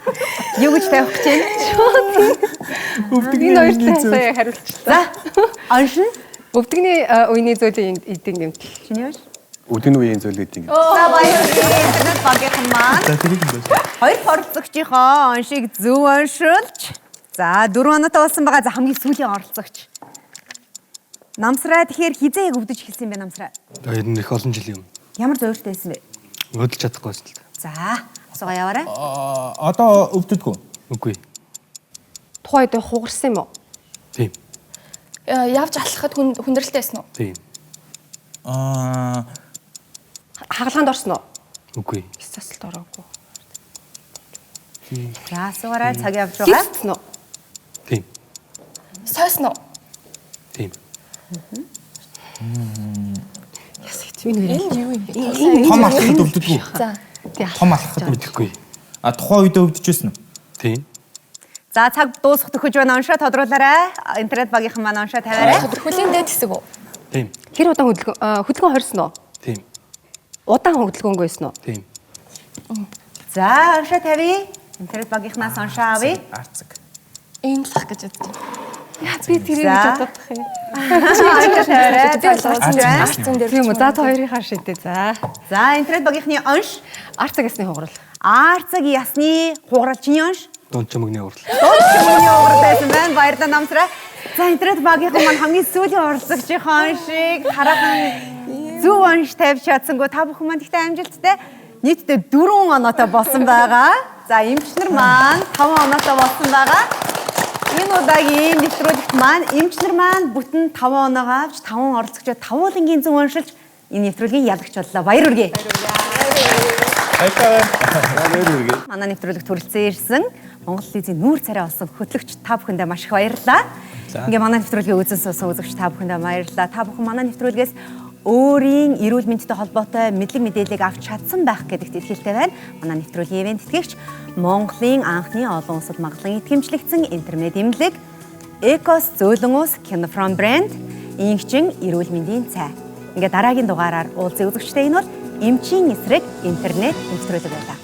Юу гэж тавих гэж байна? өвдөгний хоёртай хариулчихлаа. За оншин. Өвдөгний үений зөөлөн эдийн гэмтэл. Чиний онш. Өдний үеийн зөвлөдийн. За баярлалаа. Интернет багийнхан маань. За тэрийг юм байна. Хоёр оролцогчийнхоо оншийг зөв оншилж. За 4 оноотой болсон байгаа. За хамгийн сүүлийн оролцогч. Намсраа тэгэхээр хизээ яг өвдөж эхэлсэн юм бэ намсраа? Тэр нь их олон жил юм. Ямар зөөртэй байсан бэ? Өдөлж чадахгүй байсан л та. За асуугаа яваарай. Одоо өвддөг үү? Үгүй. Тухайд хугарсан юм уу? Тийм. Явж алхахад хүндрэлтэй байсан уу? Тийм. Хагалгаанд орсон уу? Үгүй. Мистасалд ороогүй. За асуугаарай цаг явж байгаа. Гиссэн үү? Тийм. Сойсон уу? Тийм. Яс их тийм нэр. Энэ юу юм? Том алхахад өвддөг үү? За. Том алхахад Мэдэхгүй. Тухайн үедээ өвдөжсэн үү? Тийм. За цаг дуусах төхөж байна. Оншоо тодруулаарай. Интернет багийнхан маань оншоо тавиарай. Хөлийн дээд хэсэг үү? Тийм. Тэр удаан хөдөлгөөн хорьсон уу? Тийм. Удаан хөдөлгөөнгүй байсан уу? Тийм. За оншоо тавья. Интернет багийнхнаас оншоо авъя. Арцаг. Энэ лах гэж боддог. Яа би тэрийг бодох юм. Оншоо тавиарай. Цаг дууссан байна. Арцсан дээр. Тийм үү. За та хоёрынхаа шийдээ. За. За интернет багийнхны онш. Арцаг ясны хугарал. Арцаг ясны хугарал чиний онш. Дунд чамгны урал. Дууны уурал байсан байна. Баярлалаа намсраа. За интернет багийнхан маань хамгийн сүүлийн оролцогчийн оншийг хараахан зөв онш тавьж чадсангүй та бүхэн маань ихтэй амжилттай нийтдээ 4 оноотой болсон байгаа. За эмчнэр маань 5 оноотой болсон байгаа. Энэ удаагийн нэвтрүүлэгт маань эмчнэр маань бүтэн 5 оноо авч 5 оролцогчоо 5 уулынгийн зөв оншилж энэ нэвтрүүлгийн ялагч боллоо. Баяр хүргэе. Манай нэвтрүүлэгт хүрэлцэн ирсэн Монгол телевизийн нүүр царай болсон хөтлөгч та бүхэндээ маш их баярлалаа. Ингээ манай нэвтрүүлгийг үзэн суусан үзэгч та бүхэндээ баярлалаа. Та бүхэн манай нэвтрүүлгээс өөрийн эрүүл мэндтэй холбоотой мэдлэг мэдээллийг авч чадсан байх гэдэгт итгэлтэй байна. Манай нэвтрүүлгийн ивент тэтгэгч Монголын анхны олон улсад магадлан итгэмжлэгдсэн интернет эмнэлэг Экос зөөлөн ус Kinofrom брэнд инхчин эрүүл мэндийн цай. Ингээ дараагийн дугаараар уулзъя үзэгчтэй. Энэ бол эмчийн эсрэг интернет нэвтрүүлэг байлаа.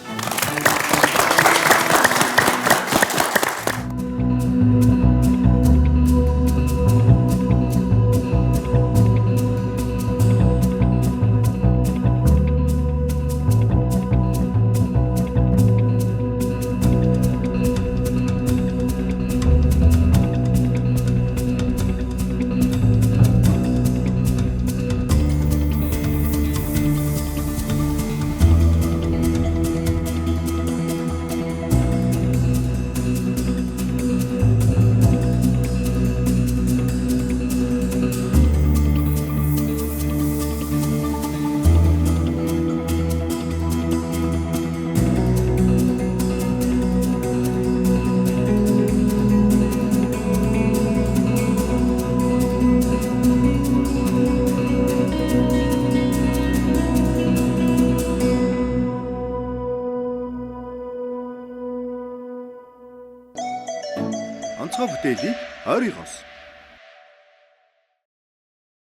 онцгой бүтээлийг ойрын хос